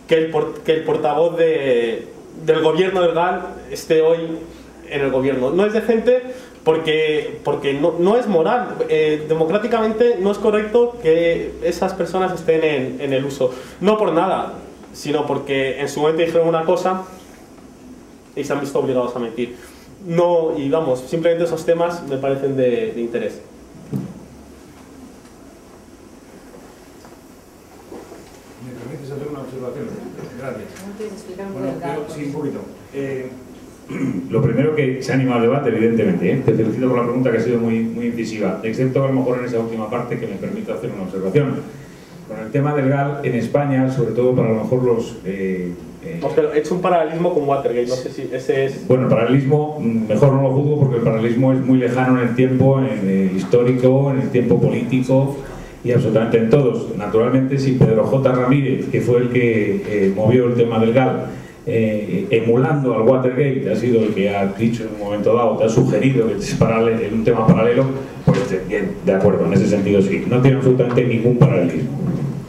que el portavoz del gobierno del GAL esté hoy en el gobierno. No es decente porque no es moral. Democráticamente no es correcto que esas personas estén en el uso. No por nada, sino porque en su momento dijeron una cosa y se han visto obligados a mentir. No, y vamos, simplemente esos temas me parecen de interés. ¿Me permites hacer una observación? Gracias. Bueno, sí, un poquito. Lo primero, que se ha animado el debate, evidentemente. Te felicito por la pregunta, que ha sido muy, muy incisiva, excepto a lo mejor en esa última parte, que me permite hacer una observación. Con el tema del GAL en España, sobre todo para a lo mejor los... Pero he hecho un paralelismo con Watergate, no sé si ese es... Bueno, el paralelismo, mejor no lo juzgo porque el paralelismo es muy lejano en el tiempo, en el histórico, en el tiempo político y absolutamente en todos. Naturalmente, si Pedro J. Ramírez, que fue el que movió el tema del GAL, emulando al Watergate, ha sido el que ha dicho en un momento dado, te ha sugerido que es un tema paralelo, pues bien, de acuerdo, en ese sentido sí. No tiene absolutamente ningún paralelismo.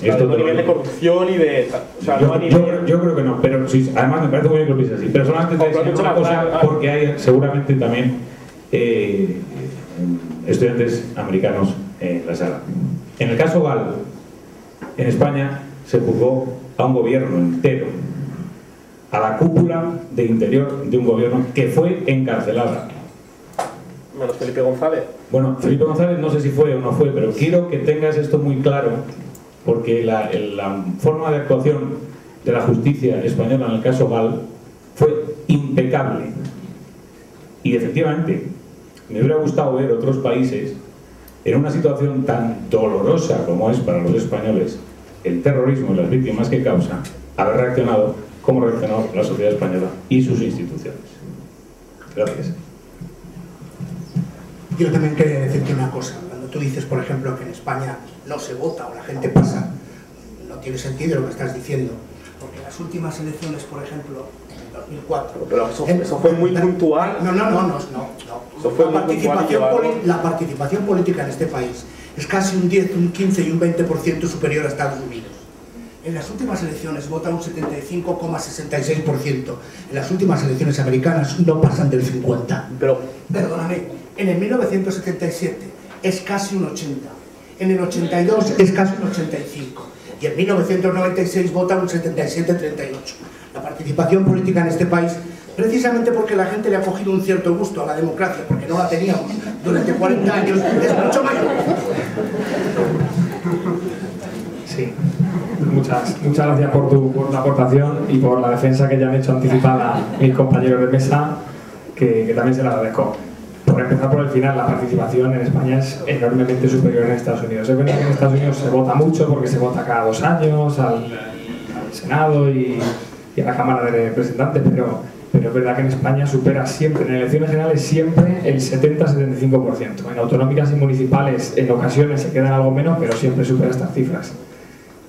Esto a nivel de corrupción y de... O sea, yo creo que no, pero sí, además me parece muy bien que lo pienses así. Pero solamente te decía una cosa, porque hay seguramente también estudiantes americanos en la sala. En el caso GAL, en España se juzgó a un gobierno entero, a la cúpula de interior de un gobierno que fue encarcelada. menos Felipe González. Bueno, Felipe González no sé si fue o no fue, pero quiero que tengas esto muy claro, porque la forma de actuación de la justicia española en el caso Gall fue impecable. Y efectivamente, me hubiera gustado ver otros países en una situación tan dolorosa como es para los españoles el terrorismo y las víctimas que causa, haber reaccionado como reaccionó la sociedad española y sus instituciones. Gracias. Yo también quería decirte una cosa. Cuando tú dices, por ejemplo, que en España no se vota o la gente pasa, no tiene sentido lo que estás diciendo. Porque en las últimas elecciones, por ejemplo, en el 2004... Pero eso fue muy puntual. No. Eso fue muy puntual. La participación política en este país es casi un 10, un 15 y un 20% superior a Estados Unidos. En las últimas elecciones vota un 75,66%. En las últimas elecciones americanas no pasan del 50%. Pero, perdóname, en el 1977 es casi un 80%. En el 82 es casi un 85%. Y en 1996 vota un 77,38%. La participación política en este país, precisamente porque la gente le ha cogido un cierto gusto a la democracia, porque no la teníamos durante 40 años, es mucho mayor. Sí. Muchas gracias por tu aportación y por la defensa que ya han hecho anticipada mis compañeros de mesa, que también se la agradezco. Por empezar por el final, la participación en España es enormemente superior en Estados Unidos. Es verdad que en Estados Unidos se vota mucho porque se vota cada 2 años al Senado y a la Cámara de Representantes, pero es verdad que en España supera siempre, en elecciones generales siempre el 70-75%. En autonómicas y municipales en ocasiones se quedan algo menos, pero siempre supera estas cifras.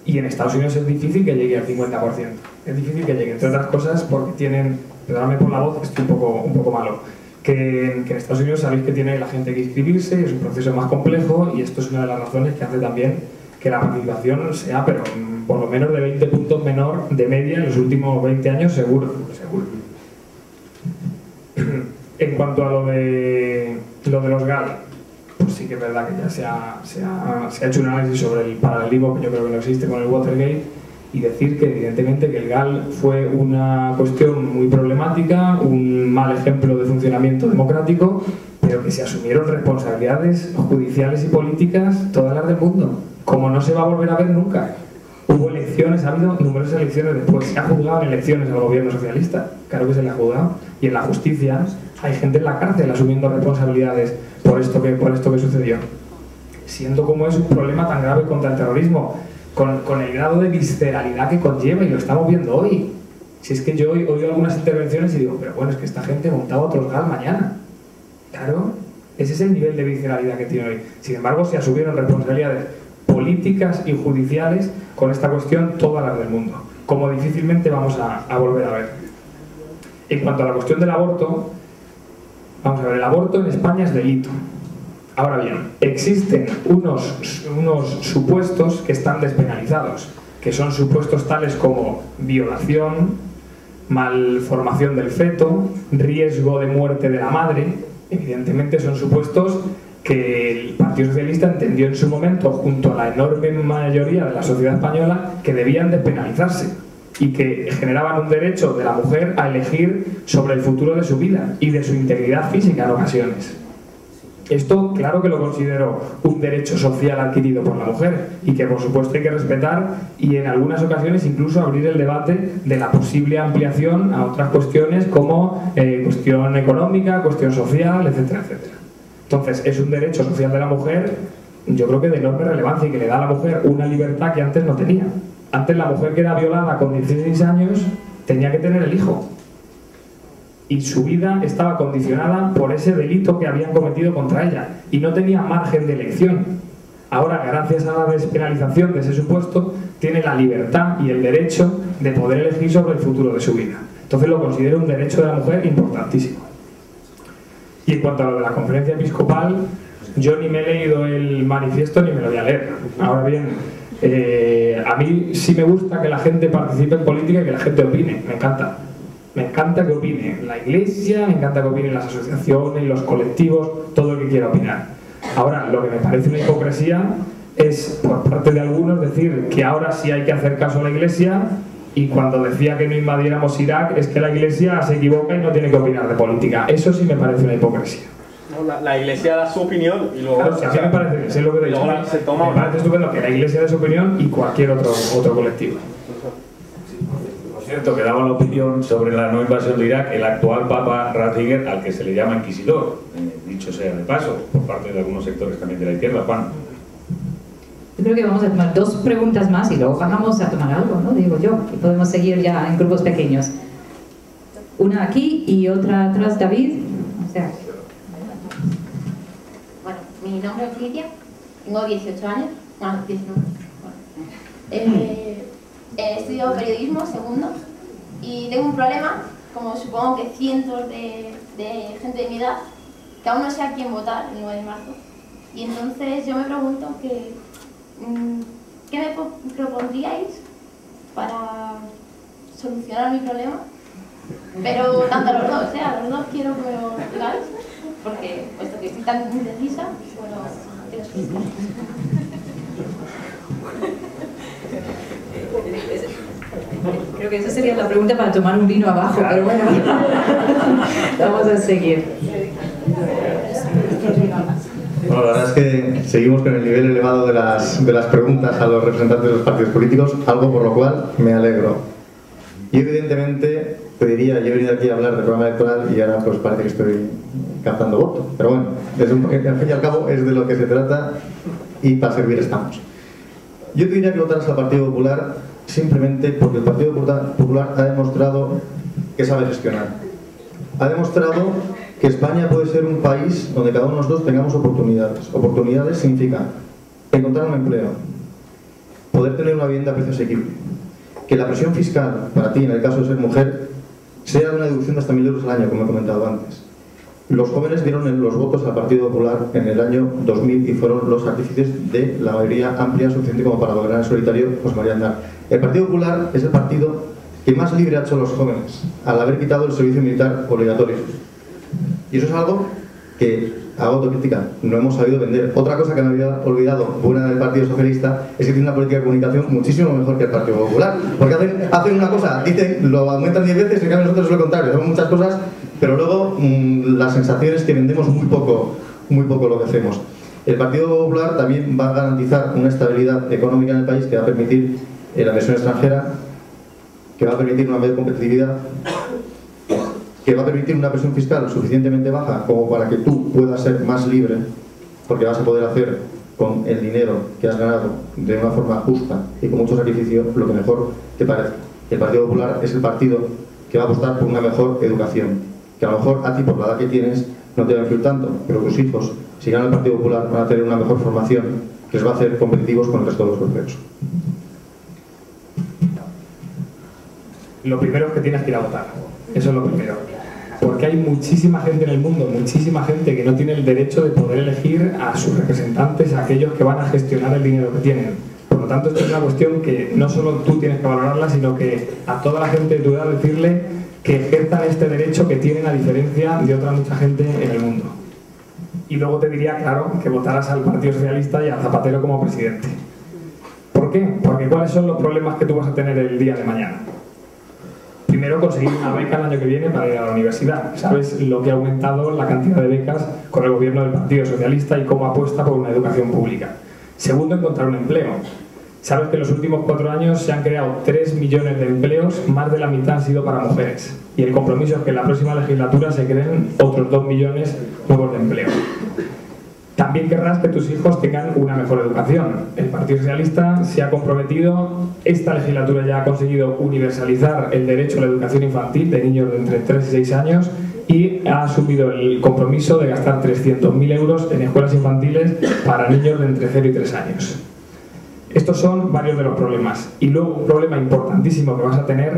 Y en Estados Unidos es difícil que llegue al 50%. Es difícil que llegue, entre otras cosas, porque tienen, perdóname por la voz, estoy un poco malo, que en Estados Unidos sabéis que tiene la gente que inscribirse, es un proceso más complejo y esto es una de las razones que hace también que la participación sea, pero por lo menos de 20 puntos menor de media en los últimos 20 años, seguro. En cuanto a lo de los GAL, pues sí que es verdad que ya se ha hecho un análisis sobre el paralelismo que yo creo que no existe con el Watergate y decir que evidentemente que el GAL fue una cuestión muy problemática, un mal ejemplo de funcionamiento democrático, pero que se asumieron responsabilidades judiciales y políticas todas las del mundo, como no se va a volver a ver nunca. Hubo elecciones, ha habido numerosas elecciones después, se ha juzgado en elecciones al gobierno socialista, claro que se le ha juzgado, y en la justicia hay gente en la cárcel asumiendo responsabilidades por esto que sucedió. Siendo como es un problema tan grave contra el terrorismo, con el grado de visceralidad que conlleva, y lo estamos viendo hoy. Si es que yo oigo algunas intervenciones y digo, pero bueno, es que esta gente montaba otros GAL mañana. Claro, ese es el nivel de visceralidad que tiene hoy. Sin embargo, se asumieron responsabilidades políticas y judiciales con esta cuestión todas las del mundo, como difícilmente vamos a volver a ver. En cuanto a la cuestión del aborto, vamos a ver, el aborto en España es delito. Ahora bien, existen unos supuestos que están despenalizados, que son supuestos tales como violación, malformación del feto, riesgo de muerte de la madre. Evidentemente son supuestos que el Partido Socialista entendió en su momento, junto a la enorme mayoría de la sociedad española, que debían despenalizarse y que generaban un derecho de la mujer a elegir sobre el futuro de su vida y de su integridad física en ocasiones. Esto, claro que lo considero un derecho social adquirido por la mujer y que por supuesto hay que respetar y en algunas ocasiones incluso abrir el debate de la posible ampliación a otras cuestiones como cuestión económica, cuestión social, etcétera, etcétera. Entonces, es un derecho social de la mujer, yo creo que de enorme relevancia y que le da a la mujer una libertad que antes no tenía. Antes la mujer que era violada con 16 años tenía que tener el hijo. Y su vida estaba condicionada por ese delito que habían cometido contra ella. Y no tenía margen de elección. Ahora, gracias a la despenalización de ese supuesto, tiene la libertad y el derecho de poder elegir sobre el futuro de su vida. Entonces lo considero un derecho de la mujer importantísimo. Y en cuanto a lo de la conferencia episcopal, yo ni me he leído el manifiesto ni me lo voy a leer. Ahora bien, a mí sí me gusta que la gente participe en política y que la gente opine, me encanta. Me encanta que opine la iglesia, me encanta que opinen las asociaciones, los colectivos, todo el que quiera opinar. Ahora, lo que me parece una hipocresía es, por parte de algunos, decir que ahora sí hay que hacer caso a la iglesia y cuando decía que no invadiéramos Irak es que la iglesia se equivoca y no tiene que opinar de política. Eso sí me parece una hipocresía. ¿no? La Iglesia da su opinión y luego... Claro, si a mí me parece, sé lo que te he dicho, se toma... me parece estupendo que la Iglesia dé su opinión y cualquier otro colectivo. Por cierto, que daba la opinión sobre la no invasión de Irak el actual Papa Ratzinger, al que se le llama inquisidor, dicho sea de paso, por parte de algunos sectores también de la izquierda. Juan. Yo creo que vamos a tomar 2 preguntas más y luego bajamos a tomar algo, ¿no? Digo yo, y podemos seguir ya en grupos pequeños. Una aquí y otra atrás, David. O sea. Bueno, mi nombre es Lidia, tengo 18 años, bueno, 19. He estudiado periodismo, segundo, y tengo un problema, como supongo que cientos de gente de mi edad, que aún no sé a quién votar el 9 de marzo. Y entonces yo me pregunto que, ¿qué me propondríais para solucionar mi problema? Pero tanto a los dos, a los dos quiero que me lo digáis, porque puesto que estoy tan indecisa, bueno, quiero explicar. Creo que esa sería la pregunta para tomar un vino abajo, pero bueno, vamos a seguir. Bueno, la verdad es que seguimos con el nivel elevado de las preguntas a los representantes de los partidos políticos, algo por lo cual me alegro. Y evidentemente te diría, yo he venido aquí a hablar del programa electoral y ahora pues parece que estoy captando votos, pero bueno, al fin y al cabo es de lo que se trata y para servir estamos. Yo te diría que votaras al Partido Popular simplemente porque el Partido Popular ha demostrado que sabe gestionar. Ha demostrado que España puede ser un país donde cada uno de nosotros tengamos oportunidades. Oportunidades significa encontrar un empleo, poder tener una vivienda a precio asequible, que la presión fiscal para ti, en el caso de ser mujer, sea de una deducción de hasta 1.000 euros al año, como he comentado antes. Los jóvenes dieron los votos al Partido Popular en el año 2000 y fueron los artífices de la mayoría amplia suficiente como para gobernar en solitario José María Aznar. El Partido Popular es el partido que más libre ha hecho a los jóvenes al haber quitado el servicio militar obligatorio. Y eso es algo que, hago autocrítica, no hemos sabido vender. Otra cosa que me había olvidado, buena del Partido Socialista, es que tiene una política de comunicación muchísimo mejor que el Partido Popular. Porque hacen una cosa, dicen, lo aumentan 10 veces y en cambio nosotros es lo contrario, hacemos muchas cosas, pero luego la sensación es que vendemos muy poco lo que hacemos. El Partido Popular también va a garantizar una estabilidad económica en el país que va a permitir la inversión extranjera, que va a permitir una mayor competitividad, que va a permitir una presión fiscal suficientemente baja como para que tú puedas ser más libre, porque vas a poder hacer con el dinero que has ganado de una forma justa y con mucho sacrificio lo que mejor te parezca. El Partido Popular es el partido que va a apostar por una mejor educación, que a lo mejor a ti por la edad que tienes no te va a influir tanto, pero tus hijos, si ganan el Partido Popular, van a tener una mejor formación que les va a hacer competitivos con el resto de los europeos. Lo primero es que tienes que ir a votar. Eso es lo primero. Porque hay muchísima gente en el mundo, muchísima gente que no tiene el derecho de poder elegir a sus representantes, a aquellos que van a gestionar el dinero que tienen. Por lo tanto, esto es una cuestión que no solo tú tienes que valorarla, sino que a toda la gente de tu edad decirle que ejerzan este derecho que tienen a diferencia de otra mucha gente en el mundo. Y luego te diría, claro, que votaras al Partido Socialista y a Zapatero como presidente. ¿Por qué? Porque ¿cuáles son los problemas que tú vas a tener el día de mañana? Primero, conseguir una beca el año que viene para ir a la universidad. ¿Sabes lo que ha aumentado la cantidad de becas con el gobierno del Partido Socialista y cómo apuesta por una educación pública? Segundo, encontrar un empleo. Sabes que en los últimos 4 años se han creado 3 millones de empleos, más de la mitad han sido para mujeres. Y el compromiso es que en la próxima legislatura se creen otros 2 millones nuevos de empleo. También querrás que tus hijos tengan una mejor educación. El Partido Socialista se ha comprometido, esta legislatura ya ha conseguido universalizar el derecho a la educación infantil de niños de entre 3 y 6 años y ha asumido el compromiso de gastar 300.000 euros en escuelas infantiles para niños de entre 0 y 3 años. Estos son varios de los problemas. Y luego un problema importantísimo que vas a tener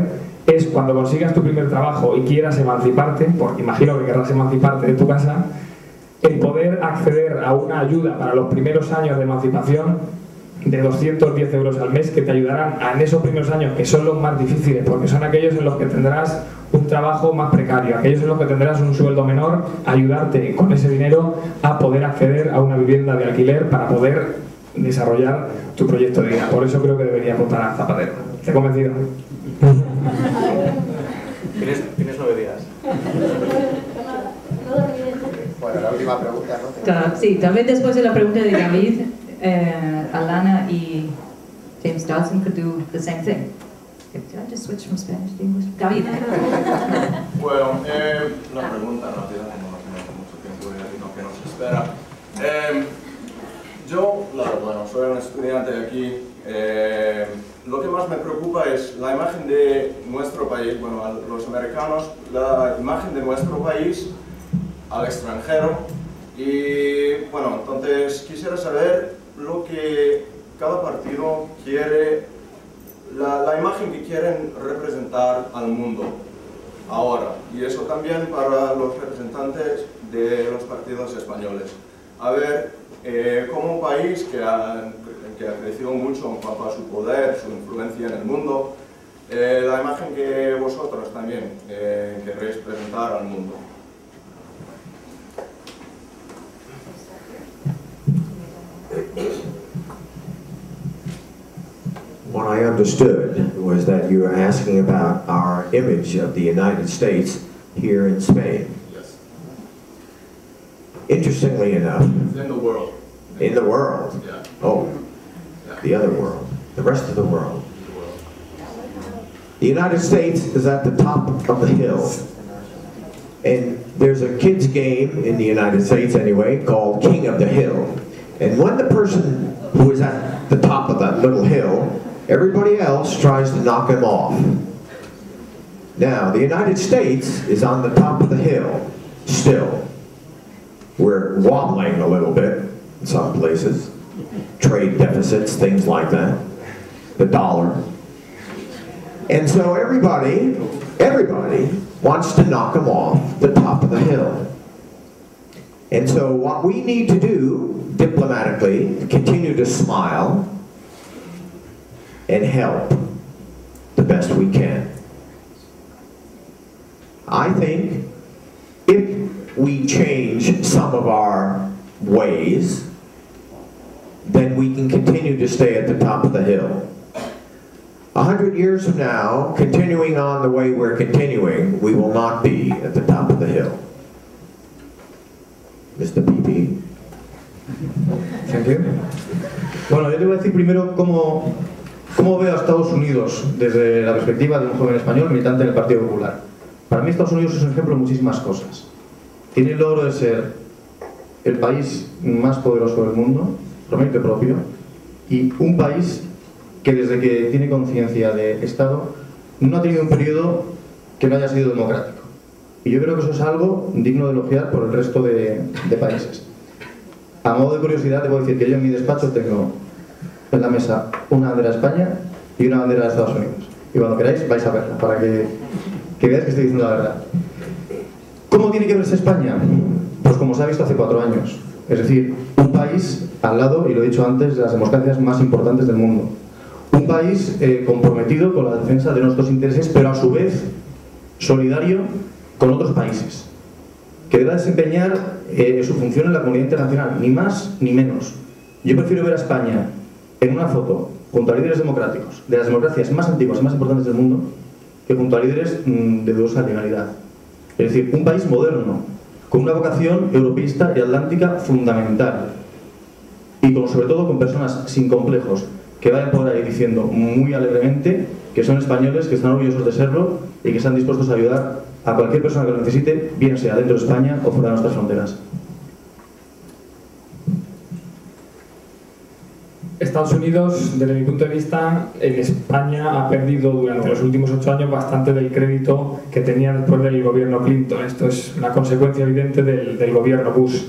es cuando consigas tu primer trabajo y quieras emanciparte, porque imagino que querrás emanciparte de tu casa, el poder acceder a una ayuda para los primeros años de emancipación de 210 euros al mes que te ayudarán en esos primeros años, que son los más difíciles, porque son aquellos en los que tendrás un trabajo más precario, aquellos en los que tendrás un sueldo menor, ayudarte con ese dinero a poder acceder a una vivienda de alquiler para poder desarrollar tu proyecto de vida. Por eso creo que deberías votar a Zapatero. ¿Te he convencido? Tienes 9 días. Bueno, Bueno, la última pregunta, ¿no? Sí, tal vez después de la pregunta de David, Alana y James Dodson could do the same thing. Did I just switch from Spanish to English? David. Bueno, una pregunta rápida, como no tenemos mucho tiempo y lo que nos espera. Yo, bueno, soy un estudiante de aquí. Lo que más me preocupa es la imagen de nuestro país, bueno, a los americanos, la imagen de nuestro país al extranjero. Y bueno, entonces quisiera saber lo que cada partido quiere, la imagen que quieren representar al mundo ahora. Y eso también para los representantes de los partidos españoles. A ver, como un país que ha crecido mucho en cuanto a su poder, su influencia en el mundo, la imagen que vosotros también queréis presentar al mundo. What I understood was that you were asking about our image of the United States here in Spain. Yes. Interestingly enough, In the world. in the world, Yeah. oh, the other world, the rest of the world. The United States is at the top of the hill. And there's a kids game in the United States anyway called King of the Hill. And when the person who is at the top of that little hill, everybody else tries to knock him off. Now, the United States is on the top of the hill still. We're wobbling a little bit in some places. Trade deficits, things like that. The dollar. And so everybody wants to knock them off the top of the hill. And so what we need to do, diplomatically, continue to smile and help the best we can. I think if we change some of our ways, then we can continue to stay at the top of the hill. 100 years from now, continuing on the way we're continuing, we will not be at the top of the hill. Mr. PP. Thank you. Bueno, yo te voy a decir primero cómo veo a Estados Unidos desde la perspectiva de un joven español militante en el Partido Popular. Para mí Estados Unidos es un ejemplo de muchísimas cosas. Tiene el logro de ser el país más poderoso del mundo, por mérito propio, y un país que desde que tiene conciencia de Estado no ha tenido un periodo que no haya sido democrático. Y yo creo que eso es algo digno de elogiar por el resto de países. A modo de curiosidad, te puedo decir que yo en mi despacho tengo en la mesa una bandera de España y una bandera de Estados Unidos. Y cuando queráis vais a verla, para que veáis que estoy diciendo la verdad. ¿Cómo tiene que verse España? Pues como se ha visto hace 4 años. Es decir, un país al lado, y lo he dicho antes, de las democracias más importantes del mundo. Un país comprometido con la defensa de nuestros intereses, pero a su vez solidario con otros países, que debe desempeñar su función en la comunidad internacional, ni más ni menos. Yo prefiero ver a España en una foto junto a líderes democráticos, de las democracias más antiguas y más importantes del mundo, que junto a líderes de dudosa legalidad. Es decir, un país moderno, con una vocación europeísta y atlántica fundamental, y sobre todo con personas sin complejos, que vayan por ahí diciendo muy alegremente que son españoles, que están orgullosos de serlo y que están dispuestos a ayudar a cualquier persona que lo necesite, bien sea dentro de España o fuera de nuestras fronteras. Estados Unidos, desde mi punto de vista, en España ha perdido durante los últimos 8 años bastante del crédito que tenía después del gobierno Clinton. Esto es una consecuencia evidente del gobierno Bush.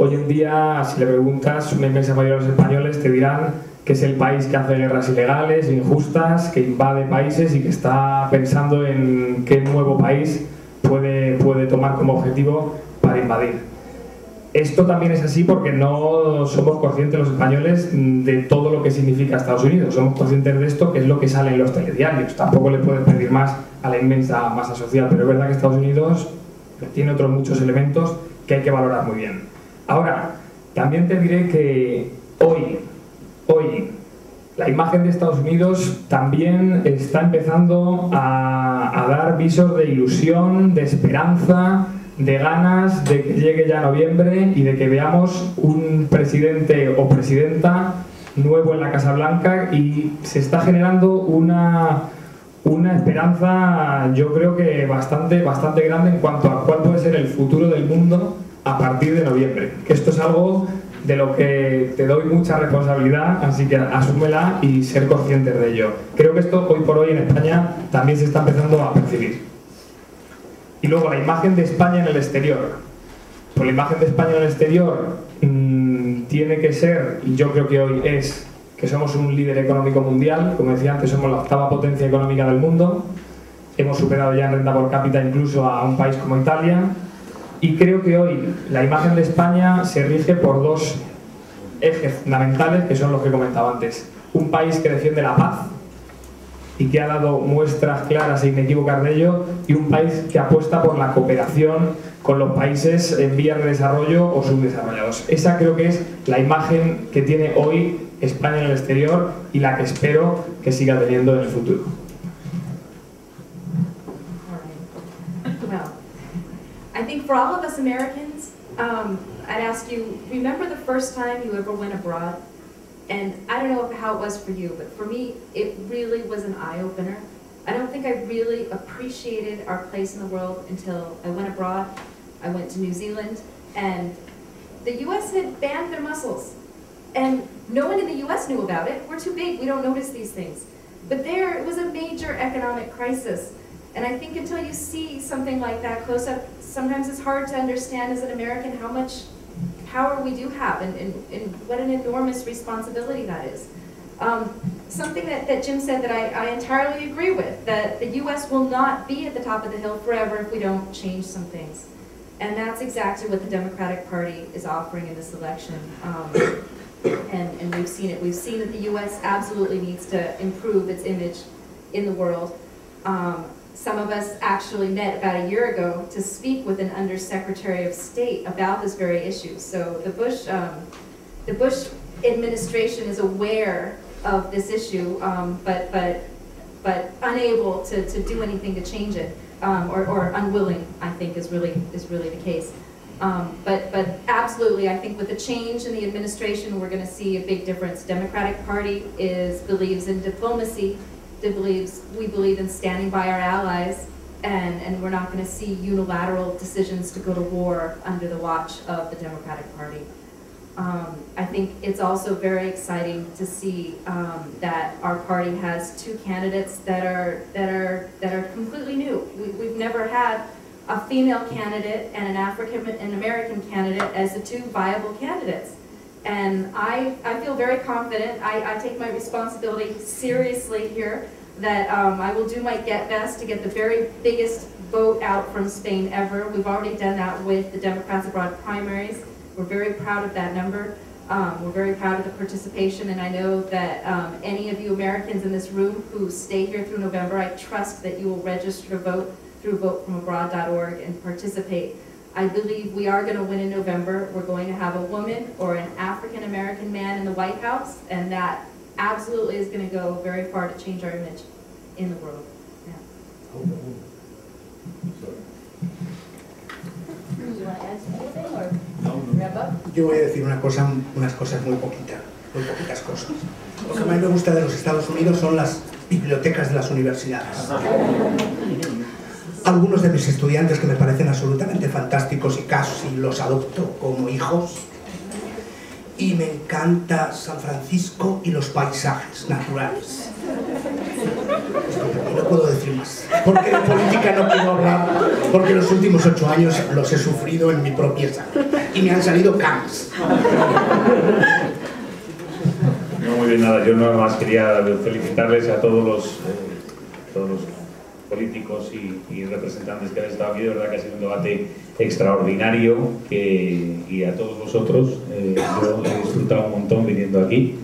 Hoy en día, si le preguntas, una inmensa mayoría de los españoles te dirán que es el país que hace guerras ilegales, injustas, que invade países y que está pensando en qué nuevo país puede tomar como objetivo para invadir. Esto también es así porque no somos conscientes los españoles de todo lo que significa Estados Unidos. Somos conscientes de esto, que es lo que sale en los telediarios. Tampoco le puedes pedir más a la inmensa masa social, pero es verdad que Estados Unidos tiene otros muchos elementos que hay que valorar muy bien. Ahora, también te diré que hoy la imagen de Estados Unidos también está empezando a dar visos de ilusión, de esperanza, de ganas de que llegue ya noviembre y de que veamos un presidente o presidenta nuevo en la Casa Blanca, y se está generando una esperanza, yo creo que bastante grande en cuanto a cuál puede ser el futuro del mundo a partir de noviembre. Que esto es algo de lo que te doy mucha responsabilidad, así que asúmela y ser conscientes de ello. Creo que esto hoy por hoy en España también se está empezando a percibir. Y luego la imagen de España en el exterior. Pues la imagen de España en el exterior tiene que ser, y yo creo que hoy es, que somos un líder económico mundial. Como decía antes, somos la 8ª potencia económica del mundo. Hemos superado ya en renta por cápita incluso a un país como Italia. Y creo que hoy la imagen de España se rige por 2 ejes fundamentales, que son los que comentaba antes. Un país que defiende la paz y que ha dado muestras claras e inequívocas de ello, y un país que apuesta por la cooperación con los países en vías de desarrollo o subdesarrollados. Esa creo que es la imagen que tiene hoy España en el exterior y la que espero que siga teniendo en el futuro. Well, I think for all of us Americans, I'd ask you, remember the first time you ever went abroad? And I don't know how it was for you, but for me, it really was an eye-opener. I don't think I really appreciated our place in the world until I went abroad. I went to New Zealand, and the US had banned their mussels. And no one in the US knew about it. We're too big, we don't notice these things. But there, it was a major economic crisis. And I think until you see something like that close up, sometimes it's hard to understand as an American how much power we do have and what an enormous responsibility that is. Something that Jim said that I entirely agree with, that the US will not be at the top of the hill forever if we don't change some things. And that's exactly what the Democratic Party is offering in this election. And we've seen it. We've seen that the US absolutely needs to improve its image in the world. Some of us actually met about a year ago to speak with an Undersecretary of State about this very issue. So the Bush administration is aware of this issue, but unable to do anything to change it, or unwilling, I think, is really the case. But absolutely, I think with the change in the administration, we're going to see a big difference. Democratic Party believes in diplomacy. We believe in standing by our allies, and we're not going to see unilateral decisions to go to war under the watch of the Democratic Party. I think it's also very exciting to see that our party has 2 candidates that are completely new. We've never had a female candidate and an African and American candidate as the 2 viable candidates. And I feel very confident. I take my responsibility seriously here, that I will do my best to get the very biggest vote out from Spain ever. We've already done that with the Democrats Abroad primaries. We're very proud of that number. We're very proud of the participation, and I know that any of you Americans in this room who stay here through November, I trust that you will register to vote through votefromabroad.org and participate. I believe we are going to win in November. We're going to have a woman or an African-American man in the White House, and that absolutely is going to go very far to change our image in the world. Yeah. Yo voy a decir unas cosas muy poquitas cosas. Lo que más me gusta de los Estados Unidos son las bibliotecas de las universidades. Algunos de mis estudiantes que me parecen absolutamente fantásticos y casi los adopto como hijos. Y me encanta San Francisco y los paisajes naturales. Y no puedo decir más, porque de política no puedo hablar, porque los últimos 8 años los he sufrido en mi propia sangre y me han salido canas. No, muy bien, nada, yo nada más quería felicitarles a todos los políticos y representantes que han estado aquí. De verdad que ha sido un debate extraordinario, y a todos vosotros yo he disfrutado un montón viniendo aquí,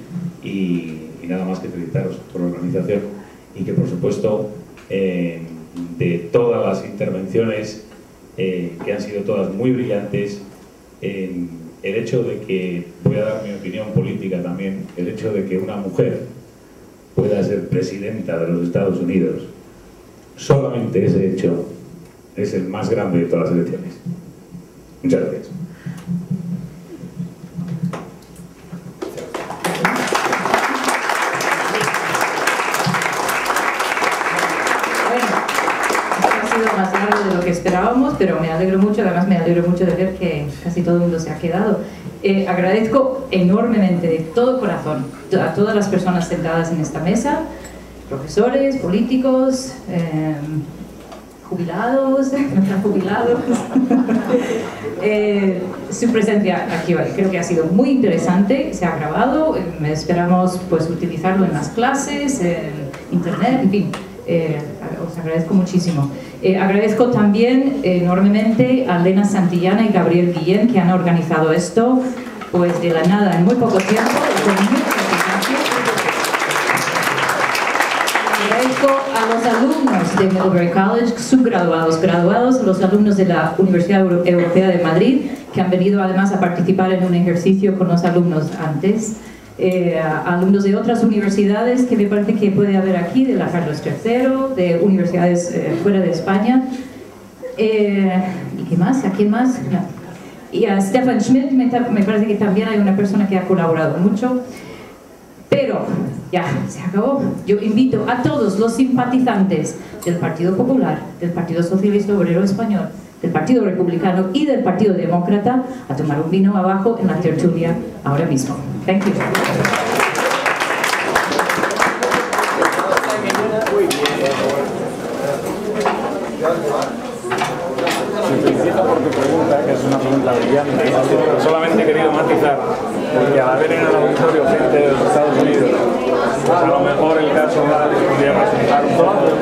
y nada más que felicitaros por la organización, y que por supuesto de todas las intervenciones, que han sido todas muy brillantes, el hecho de que, voy a dar mi opinión política también, el hecho de que una mujer pueda ser presidenta de los Estados Unidos, solamente ese hecho es el más grande de todas las elecciones. Muchas gracias. Más largo de lo que esperábamos, pero me alegro mucho, además me alegro mucho de ver que casi todo el mundo se ha quedado. Agradezco enormemente de todo corazón a todas las personas sentadas en esta mesa, profesores, políticos, jubilados, no jubilados, su presencia aquí hoy. Creo que ha sido muy interesante, se ha grabado, esperamos pues utilizarlo en las clases, en internet, en fin. Os agradezco muchísimo. Agradezco también enormemente a Elena Santillana y Gabriel Guillén, que han organizado esto pues de la nada en muy poco tiempo. Agradezco a los alumnos de Middlebury College, subgraduados, graduados, los alumnos de la Universidad Europea de Madrid, que han venido además a participar en un ejercicio con los alumnos antes. Alumnos de otras universidades que me parece que puede haber aquí, de la Carlos III, de universidades fuera de España. ¿Y qué más? ¿A quién más? No. Y a Stefan Schmidt, me parece que también hay una persona que ha colaborado mucho. Pero ya, se acabó. Yo invito a todos los simpatizantes del Partido Popular, del Partido Socialista Obrero Español, del Partido Republicano y del Partido Demócrata a tomar un vino abajo en la tertulia ahora mismo. Thank you. Felicito por tu pregunta, que es una pregunta brillante. Solamente he querido matizar, porque al haber en el auditorio gente de los Estados Unidos, pues a lo mejor el caso podría resultar un poco